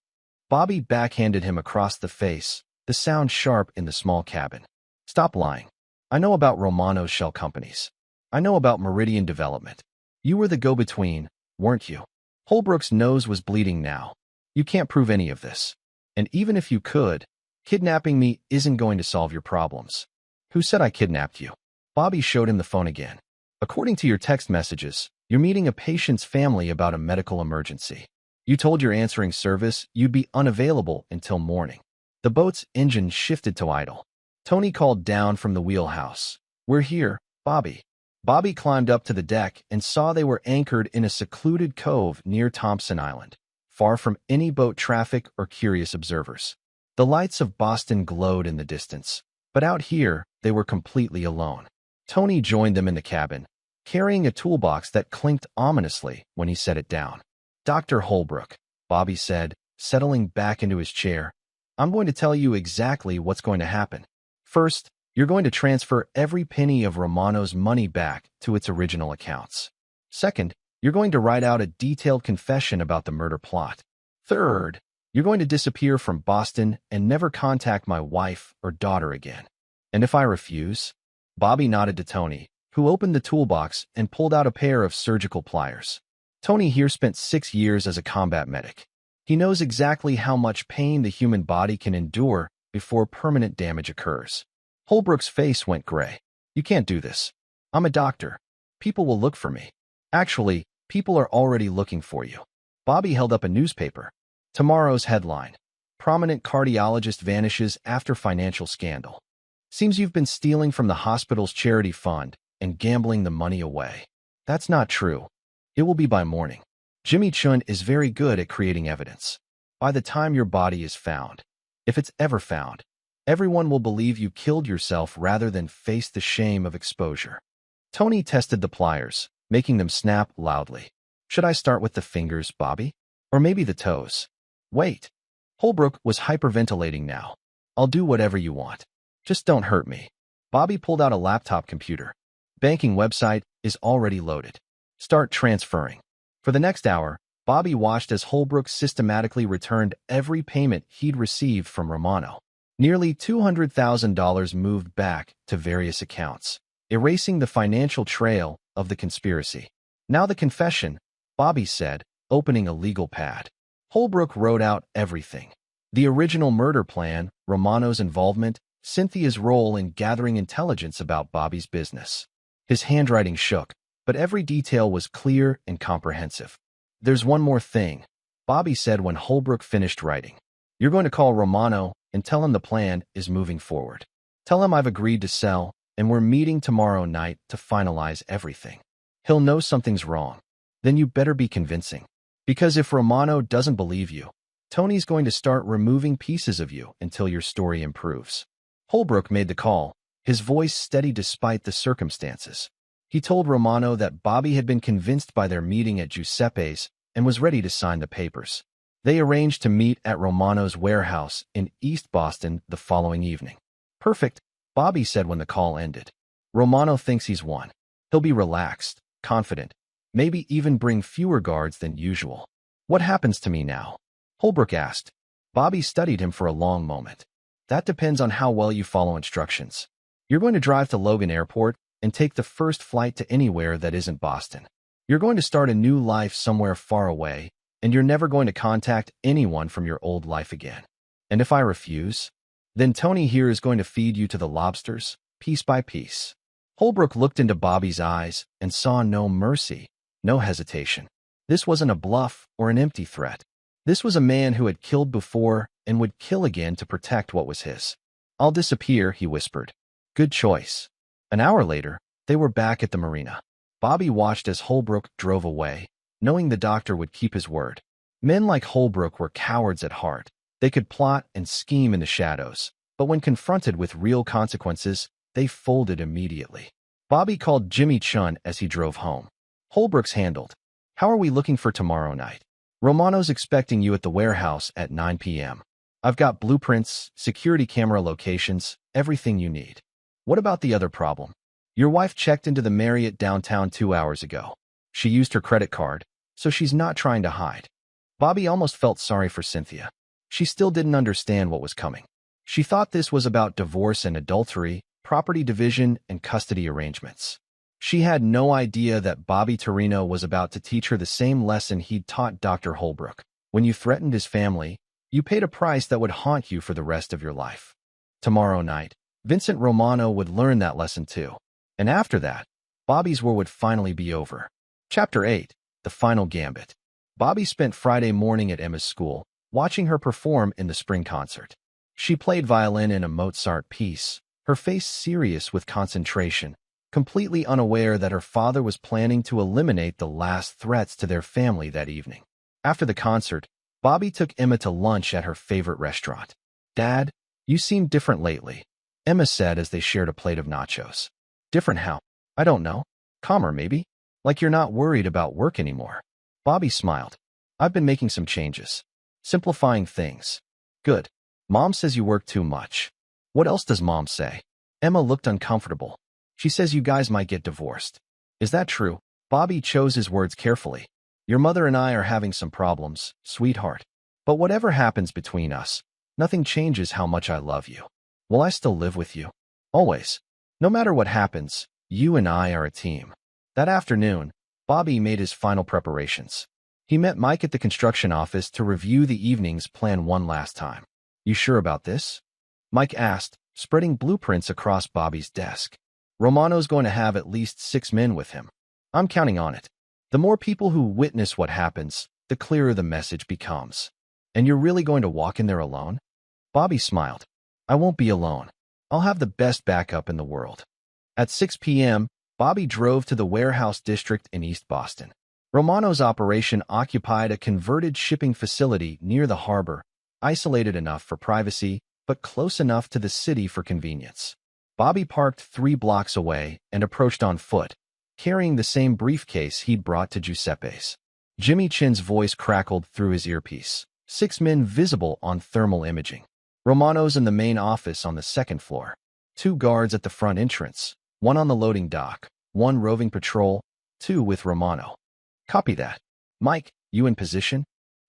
[SPEAKER 1] Bobby backhanded him across the face, the sound sharp in the small cabin. "Stop lying. I know about Romano's shell companies. I know about Meridian Development. You were the go-between, weren't you?" Holbrook's nose was bleeding now. "You can't prove any of this. And even if you could, kidnapping me isn't going to solve your problems." "Who said I kidnapped you?" Bobby showed him the phone again. "According to your text messages, you're meeting a patient's family about a medical emergency. You told your answering service you'd be unavailable until morning." The boat's engine shifted to idle. Tony called down from the wheelhouse. "We're here, Bobby." Bobby climbed up to the deck and saw they were anchored in a secluded cove near Thompson Island, far from any boat traffic or curious observers. The lights of Boston glowed in the distance, but out here they were completely alone. Tony joined them in the cabin, carrying a toolbox that clinked ominously when he set it down. "Dr. Holbrook," Bobby said, settling back into his chair, "I'm going to tell you exactly what's going to happen. First, you're going to transfer every penny of Romano's money back to its original accounts. Second, you're going to write out a detailed confession about the murder plot. Third, you're going to disappear from Boston and never contact my wife or daughter again." "And if I refuse?" Bobby nodded to Tony, who opened the toolbox and pulled out a pair of surgical pliers. Tony here spent 6 years as a combat medic. He knows exactly how much pain the human body can endure before permanent damage occurs. Holbrook's face went gray. "You can't do this. I'm a doctor. People will look for me. Actually, people are already looking for you." Bobby held up a newspaper. Tomorrow's headline: "Prominent cardiologist vanishes after financial scandal. Seems you've been stealing from the hospital's charity fund and gambling the money away." "That's not true. It will be by morning. Jimmy Chun is very good at creating evidence. By the time your body is found, if it's ever found, everyone will believe you killed yourself rather than face the shame of exposure." Tony tested the pliers, making them snap loudly. Should I start with the fingers, Bobby? Or maybe the toes? Wait. Holbrook was hyperventilating now. I'll do whatever you want. Just don't hurt me. Bobby pulled out a laptop computer. Banking website is already loaded. Start transferring. For the next hour, Bobby watched as Holbrook systematically returned every payment he'd received from Romano. Nearly $200,000 moved back to various accounts, erasing the financial trail of the conspiracy. Now the confession, Bobby said, opening a legal pad. Holbrook wrote out everything. The original murder plan, Romano's involvement, Cynthia's role in gathering intelligence about Bobby's business. His handwriting shook, but every detail was clear and comprehensive. There's one more thing, Bobby said when Holbrook finished writing. You're going to call Romano and tell him the plan is moving forward. Tell him I've agreed to sell, and we're meeting tomorrow night to finalize everything. He'll know something's wrong. Then you better be convincing. Because if Romano doesn't believe you, Tony's going to start removing pieces of you until your story improves. Holbrook made the call, his voice steady despite the circumstances. He told Romano that Bobby had been convinced by their meeting at Giuseppe's and was ready to sign the papers. They arranged to meet at Romano's warehouse in East Boston the following evening. Perfect, Bobby said when the call ended. Romano thinks he's won. He'll be relaxed, confident, maybe even bring fewer guards than usual. What happens to me now? Holbrook asked. Bobby studied him for a long moment. That depends on how well you follow instructions. You're going to drive to Logan Airport and take the first flight to anywhere that isn't Boston. You're going to start a new life somewhere far away, and you're never going to contact anyone from your old life again. And if I refuse, then Tony here is going to feed you to the lobsters, piece by piece. Holbrook looked into Bobby's eyes and saw no mercy, no hesitation. This wasn't a bluff or an empty threat. This was a man who had killed before and would kill again to protect what was his. I'll disappear, he whispered. Good choice. An hour later, they were back at the marina. Bobby watched as Holbrook drove away, knowing the doctor would keep his word. Men like Holbrook were cowards at heart. They could plot and scheme in the shadows, but when confronted with real consequences, they folded immediately. Bobby called Jimmy Chun as he drove home. Holbrook's handled. How are we looking for tomorrow night? Romano's expecting you at the warehouse at 9 p.m. I've got blueprints, security camera locations, everything you need. What about the other problem? Your wife checked into the Marriott downtown 2 hours ago. She used her credit card, so she's not trying to hide. Bobby almost felt sorry for Cynthia. She still didn't understand what was coming. She thought this was about divorce and adultery, property division, and custody arrangements. She had no idea that Bobby Torino was about to teach her the same lesson he'd taught Dr. Holbrook. When you threatened his family, you paid a price that would haunt you for the rest of your life. Tomorrow night, Vincent Romano would learn that lesson too. And after that, Bobby's war would finally be over. Chapter 8. The Final Gambit. Bobby spent Friday morning at Emma's school, watching her perform in the spring concert. She played violin in a Mozart piece, her face serious with concentration, completely unaware that her father was planning to eliminate the last threats to their family that evening. After the concert, Bobby took Emma to lunch at her favorite restaurant. Dad, you seem different lately, Emma said as they shared a plate of nachos. Different how? I don't know. Calmer, maybe? Like you're not worried about work anymore. Bobby smiled. I've been making some changes. Simplifying things. Good. Mom says you work too much. What else does Mom say? Emma looked uncomfortable. She says you guys might get divorced. Is that true? Bobby chose his words carefully. Your mother and I are having some problems, sweetheart. But whatever happens between us, nothing changes how much I love you. Will I still live with you? Always. No matter what happens, you and I are a team. That afternoon, Bobby made his final preparations. He met Mike at the construction office to review the evening's plan one last time. You sure about this? Mike asked, spreading blueprints across Bobby's desk. Romano's going to have at least 6 men with him. I'm counting on it. The more people who witness what happens, the clearer the message becomes. And you're really going to walk in there alone? Bobby smiled. I won't be alone. I'll have the best backup in the world. At 6 p.m., Bobby drove to the warehouse district in East Boston. Romano's operation occupied a converted shipping facility near the harbor, isolated enough for privacy, but close enough to the city for convenience. Bobby parked 3 blocks away and approached on foot, carrying the same briefcase he'd brought to Giuseppe's. Jimmy Chin's voice crackled through his earpiece. 6 men visible on thermal imaging. Romano's in the main office on the second floor. 2 guards at the front entrance, 1 on the loading dock, 1 roving patrol, 2 with Romano. Copy that. Mike, you in position?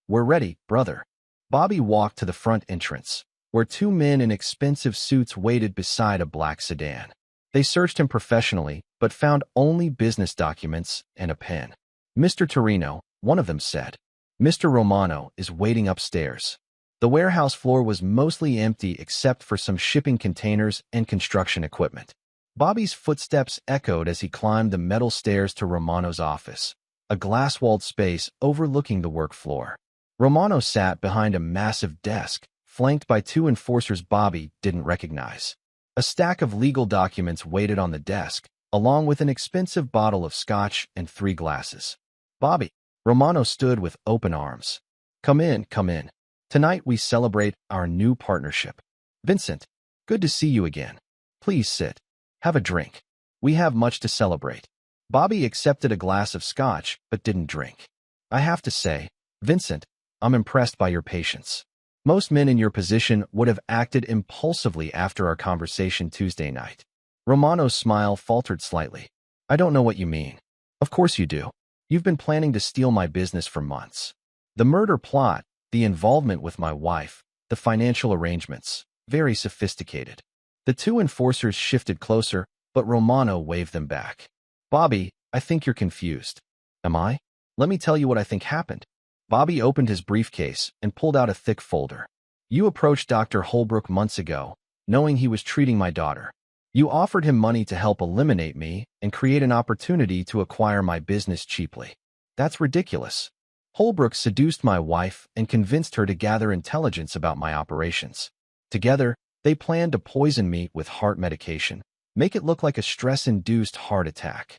[SPEAKER 1] We're ready, brother. Bobby walked to the front entrance, where 2 men in expensive suits waited beside a black sedan. They searched him professionally, but found only business documents and a pen. Mr. Torino, one of them said. Mr. Romano is waiting upstairs. The warehouse floor was mostly empty except for some shipping containers and construction equipment. Bobby's footsteps echoed as he climbed the metal stairs to Romano's office, a glass-walled space overlooking the work floor. Romano sat behind a massive desk, flanked by 2 enforcers Bobby didn't recognize. A stack of legal documents waited on the desk, along with an expensive bottle of scotch and 3 glasses. Bobby, Romano stood with open arms. Come in, come in. Tonight we celebrate our new partnership. Vincent, good to see you again. Please sit. Have a drink. We have much to celebrate. Bobby accepted a glass of scotch, but didn't drink. I have to say, Vincent, I'm impressed by your patience. Most men in your position would have acted impulsively after our conversation Tuesday night. Romano's smile faltered slightly. I don't know what you mean. Of course you do. You've been planning to steal my business for months. The murder plot, the involvement with my wife, the financial arrangements, very sophisticated. The 2 enforcers shifted closer, but Romano waved them back. Bobby, I think you're confused. Am I? Let me tell you what I think happened. Bobby opened his briefcase and pulled out a thick folder. You approached Dr. Holbrook months ago, knowing he was treating my daughter. You offered him money to help eliminate me and create an opportunity to acquire my business cheaply. That's ridiculous. Holbrook seduced my wife and convinced her to gather intelligence about my operations. Together, they planned to poison me with heart medication, make it look like a stress-induced heart attack.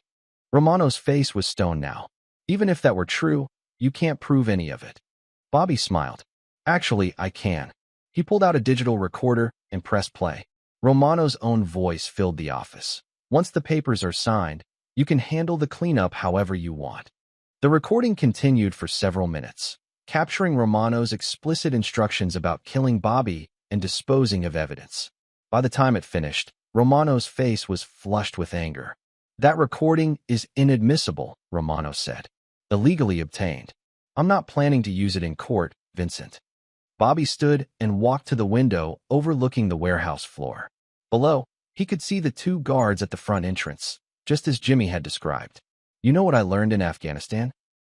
[SPEAKER 1] Romano's face was stone now. Even if that were true, you can't prove any of it. Bobby smiled. Actually, I can. He pulled out a digital recorder and pressed play. Romano's own voice filled the office. Once the papers are signed, you can handle the cleanup however you want. The recording continued for several minutes, capturing Romano's explicit instructions about killing Bobby and disposing of evidence. By the time it finished, Romano's face was flushed with anger. That recording is inadmissible, Romano said. Illegally obtained. I'm not planning to use it in court, Vincent. Bobby stood and walked to the window overlooking the warehouse floor. Below, he could see the 2 guards at the front entrance, just as Jimmy had described. You know what I learned in Afghanistan?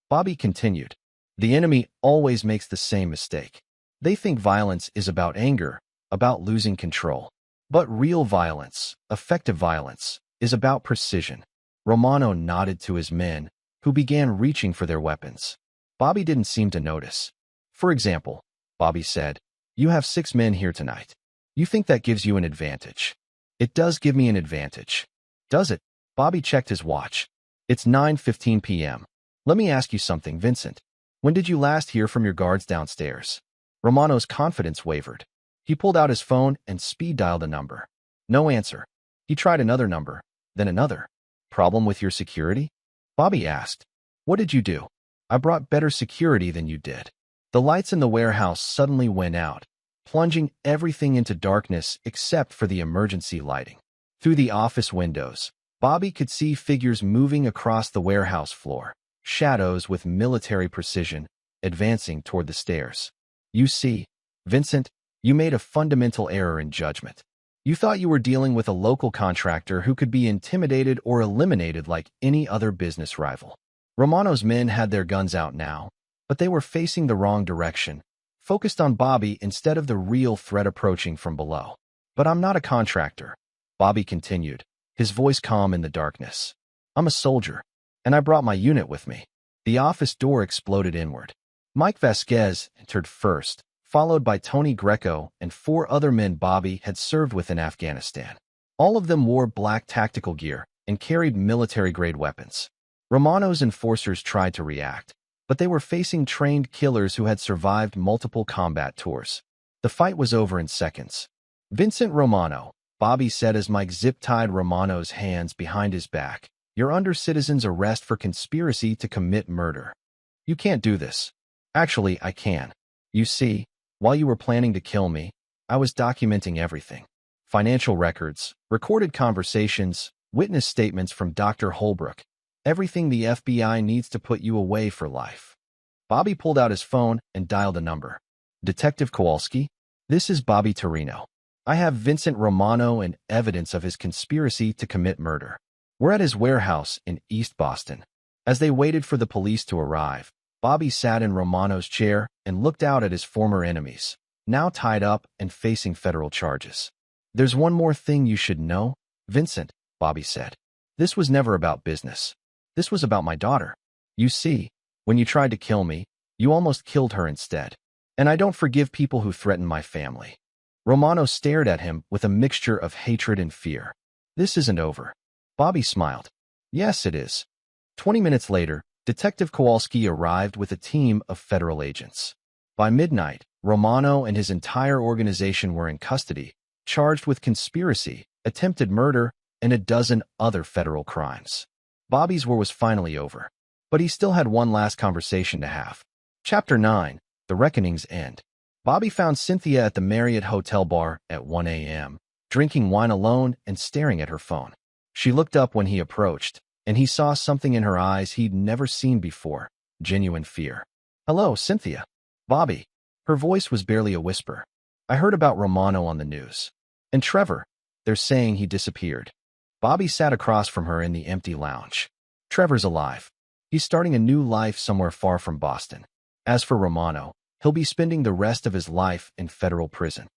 [SPEAKER 1] Bobby continued. The enemy always makes the same mistake. They think violence is about anger, about losing control. But real violence, effective violence, is about precision. Romano nodded to his men, who began reaching for their weapons. Bobby didn't seem to notice. For example, Bobby said, you have 6 men here tonight. You think that gives you an advantage. It does give me an advantage. Does it? Bobby checked his watch. It's 9:15 p.m. Let me ask you something, Vincent. When did you last hear from your guards downstairs? Romano's confidence wavered. He pulled out his phone and speed-dialed a number. No answer. He tried another number, then another. Problem with your security? Bobby asked. What did you do? I brought better security than you did. The lights in the warehouse suddenly went out, plunging everything into darkness except for the emergency lighting. Through the office windows, Bobby could see figures moving across the warehouse floor, shadows with military precision, advancing toward the stairs. You see, Vincent, you made a fundamental error in judgment. You thought you were dealing with a local contractor who could be intimidated or eliminated like any other business rival. Romano's men had their guns out now, but they were facing the wrong direction, focused on Bobby instead of the real threat approaching from below. But I'm not a contractor, Bobby continued, his voice calm in the darkness. I'm a soldier, and I brought my unit with me. The office door exploded inward. Mike Vasquez entered first, followed by Tony Greco and 4 other men Bobby had served with in Afghanistan. All of them wore black tactical gear and carried military-grade weapons. Romano's enforcers tried to react, but they were facing trained killers who had survived multiple combat tours. The fight was over in seconds. Vincent Romano, Bobby said as Mike zip-tied Romano's hands behind his back. You're under citizen's arrest for conspiracy to commit murder. You can't do this. Actually, I can. You see, while you were planning to kill me, I was documenting everything. Financial records, recorded conversations, witness statements from Dr. Holbrook. Everything the FBI needs to put you away for life. Bobby pulled out his phone and dialed a number. Detective Kowalski, this is Bobby Torino. I have Vincent Romano and evidence of his conspiracy to commit murder. We're at his warehouse in East Boston. As they waited for the police to arrive, Bobby sat in Romano's chair and looked out at his former enemies, now tied up and facing federal charges. There's one more thing you should know, Vincent, Bobby said. This was never about business. This was about my daughter. You see, when you tried to kill me, you almost killed her instead. And I don't forgive people who threaten my family. Romano stared at him with a mixture of hatred and fear. This isn't over. Bobby smiled. Yes, it is. 20 minutes later, Detective Kowalski arrived with a team of federal agents. By midnight, Romano and his entire organization were in custody, charged with conspiracy, attempted murder, and a dozen other federal crimes. Bobby's war was finally over, but he still had one last conversation to have. Chapter 9, The Reckoning's End. Bobby found Cynthia at the Marriott Hotel bar at 1 a.m., drinking wine alone and staring at her phone. She looked up when he approached, and he saw something in her eyes he'd never seen before, genuine fear. Hello, Cynthia. Bobby. Her voice was barely a whisper. I heard about Romano on the news. And Trevor. They're saying he disappeared. Bobby sat across from her in the empty lounge. Trevor's alive. He's starting a new life somewhere far from Boston. As for Romano, he'll be spending the rest of his life in federal prison.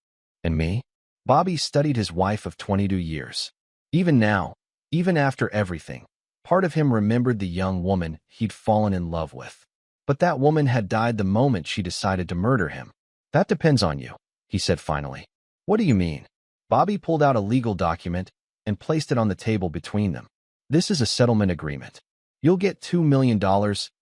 [SPEAKER 1] And me? Bobby studied his wife of 22 years. Even now, even after everything, part of him remembered the young woman he'd fallen in love with. But that woman had died the moment she decided to murder him. That depends on you, he said finally. What do you mean? Bobby pulled out a legal document and placed it on the table between them. This is a settlement agreement. You'll get $2 million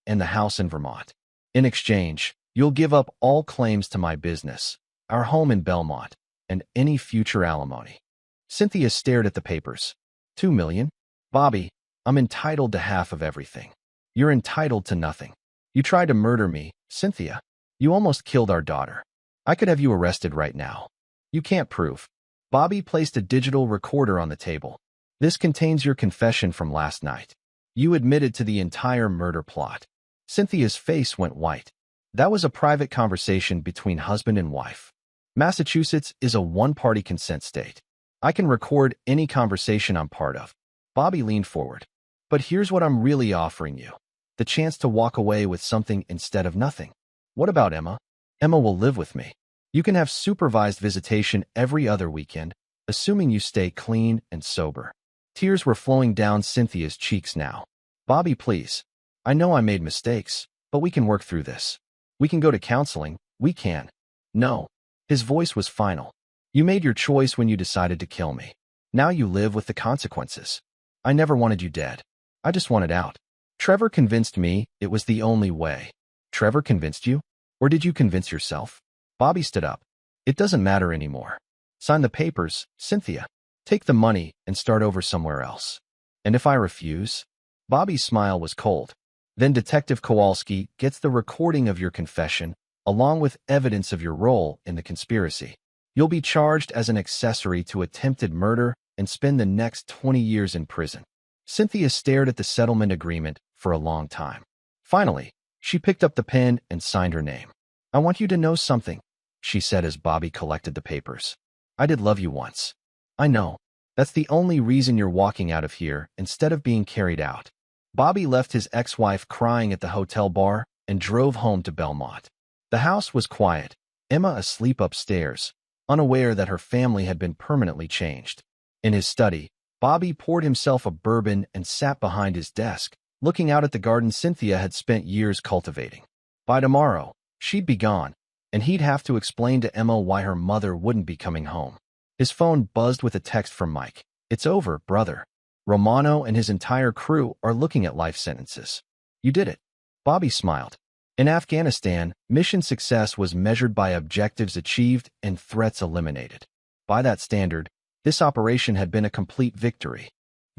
[SPEAKER 1] and the house in Vermont. In exchange, you'll give up all claims to my business, our home in Belmont, and any future alimony. Cynthia stared at the papers. $2 million? Bobby, I'm entitled to half of everything. You're entitled to nothing. You tried to murder me, Cynthia. You almost killed our daughter. I could have you arrested right now. You can't prove. Bobby placed a digital recorder on the table. This contains your confession from last night. You admitted to the entire murder plot. Cynthia's face went white. That was a private conversation between husband and wife. Massachusetts is a one-party consent state. I can record any conversation I'm part of. Bobby leaned forward. But here's what I'm really offering you. The chance to walk away with something instead of nothing. What about Emma? Emma will live with me. You can have supervised visitation every other weekend, assuming you stay clean and sober. Tears were flowing down Cynthia's cheeks now. Bobby, please. I know I made mistakes, but we can work through this. We can go to counseling. We can. No. His voice was final. You made your choice when you decided to kill me. Now you live with the consequences. I never wanted you dead. I just wanted out. Trevor convinced me it was the only way. Trevor convinced you? Or did you convince yourself? Bobby stood up. It doesn't matter anymore. Sign the papers, Cynthia. Take the money and start over somewhere else. And if I refuse? Bobby's smile was cold. Then Detective Kowalski gets the recording of your confession, along with evidence of your role in the conspiracy. You'll be charged as an accessory to attempted murder and spend the next 20 years in prison. Cynthia stared at the settlement agreement for a long time. Finally, she picked up the pen and signed her name. I want you to know something, she said as Bobby collected the papers. I did love you once. I know. That's the only reason you're walking out of here instead of being carried out. Bobby left his ex-wife crying at the hotel bar and drove home to Belmont. The house was quiet, Emma asleep upstairs, unaware that her family had been permanently changed. In his study, Bobby poured himself a bourbon and sat behind his desk, looking out at the garden Cynthia had spent years cultivating. By tomorrow, she'd be gone, and he'd have to explain to Emma why her mother wouldn't be coming home. His phone buzzed with a text from Mike. It's over, brother. Romano and his entire crew are looking at life sentences. You did it. Bobby smiled. In Afghanistan, mission success was measured by objectives achieved and threats eliminated. By that standard, this operation had been a complete victory.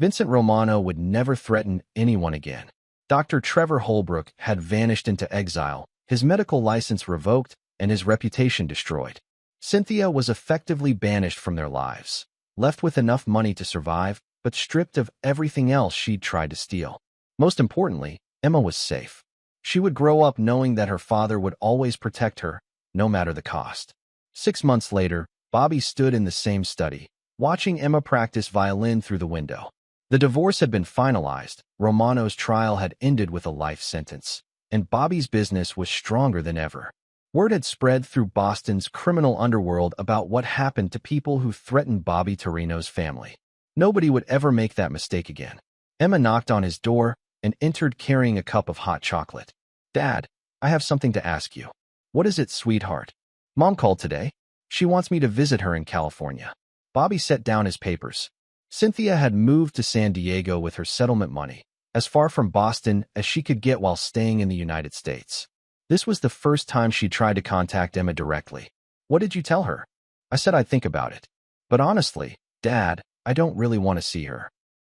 [SPEAKER 1] Vincent Romano would never threaten anyone again. Dr. Trevor Holbrook had vanished into exile, his medical license revoked, and his reputation destroyed. Cynthia was effectively banished from their lives, left with enough money to survive, but stripped of everything else she'd tried to steal. Most importantly, Emma was safe. She would grow up knowing that her father would always protect her, no matter the cost. 6 months later, Bobby stood in the same study, watching Emma practice violin through the window. The divorce had been finalized, Romano's trial had ended with a life sentence, and Bobby's business was stronger than ever. Word had spread through Boston's criminal underworld about what happened to people who threatened Bobby Torino's family. Nobody would ever make that mistake again. Emma knocked on his door and entered carrying a cup of hot chocolate. "Dad, I have something to ask you." "What is it, sweetheart?" "Mom called today. She wants me to visit her in California." Bobby set down his papers. Cynthia had moved to San Diego with her settlement money, as far from Boston as she could get while staying in the United States. This was the first time she tried to contact Emma directly. "What did you tell her?" "I said I'd think about it. But honestly, Dad, I don't really want to see her."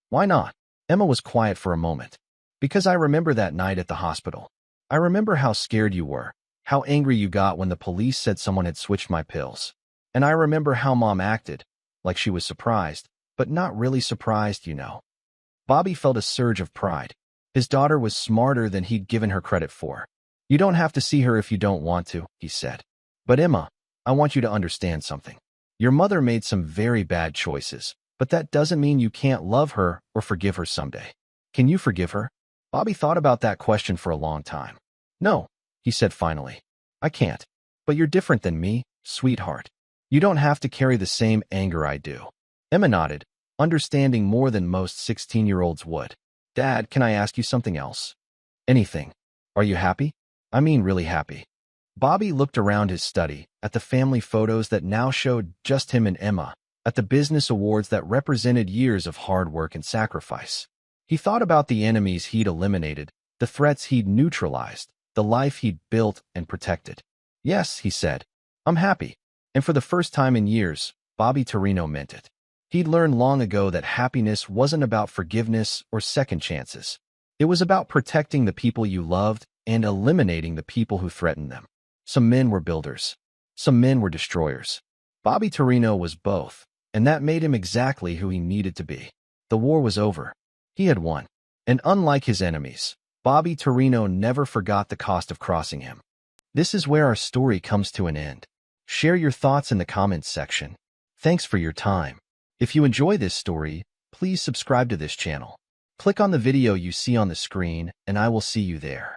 [SPEAKER 1] "Why not?" Emma was quiet for a moment. "Because I remember that night at the hospital. I remember how scared you were, how angry you got when the police said someone had switched my pills. And I remember how Mom acted, like she was surprised, but not really surprised, you know." Bobby felt a surge of pride. His daughter was smarter than he'd given her credit for. "You don't have to see her if you don't want to," he said. "But Emma, I want you to understand something. Your mother made some very bad choices, but that doesn't mean you can't love her or forgive her someday. Can you forgive her?" Bobby thought about that question for a long time. "No," he said finally. "I can't. But you're different than me, sweetheart. You don't have to carry the same anger I do." Emma nodded, understanding more than most 16-year-olds would. "Dad, can I ask you something else?" "Anything. Are you happy? I mean really happy." Bobby looked around his study, at the family photos that now showed just him and Emma, at the business awards that represented years of hard work and sacrifice. He thought about the enemies he'd eliminated, the threats he'd neutralized, the life he'd built and protected. "Yes," he said, "I'm happy." And for the first time in years, Bobby Torino meant it. He'd learned long ago that happiness wasn't about forgiveness or second chances. It was about protecting the people you loved and eliminating the people who threatened them. Some men were builders. Some men were destroyers. Bobby Torino was both, and that made him exactly who he needed to be. The war was over. He had won. And unlike his enemies, Bobby Torino never forgot the cost of crossing him. This is where our story comes to an end. Share your thoughts in the comments section. Thanks for your time. If you enjoy this story, please subscribe to this channel. Click on the video you see on the screen, and I will see you there.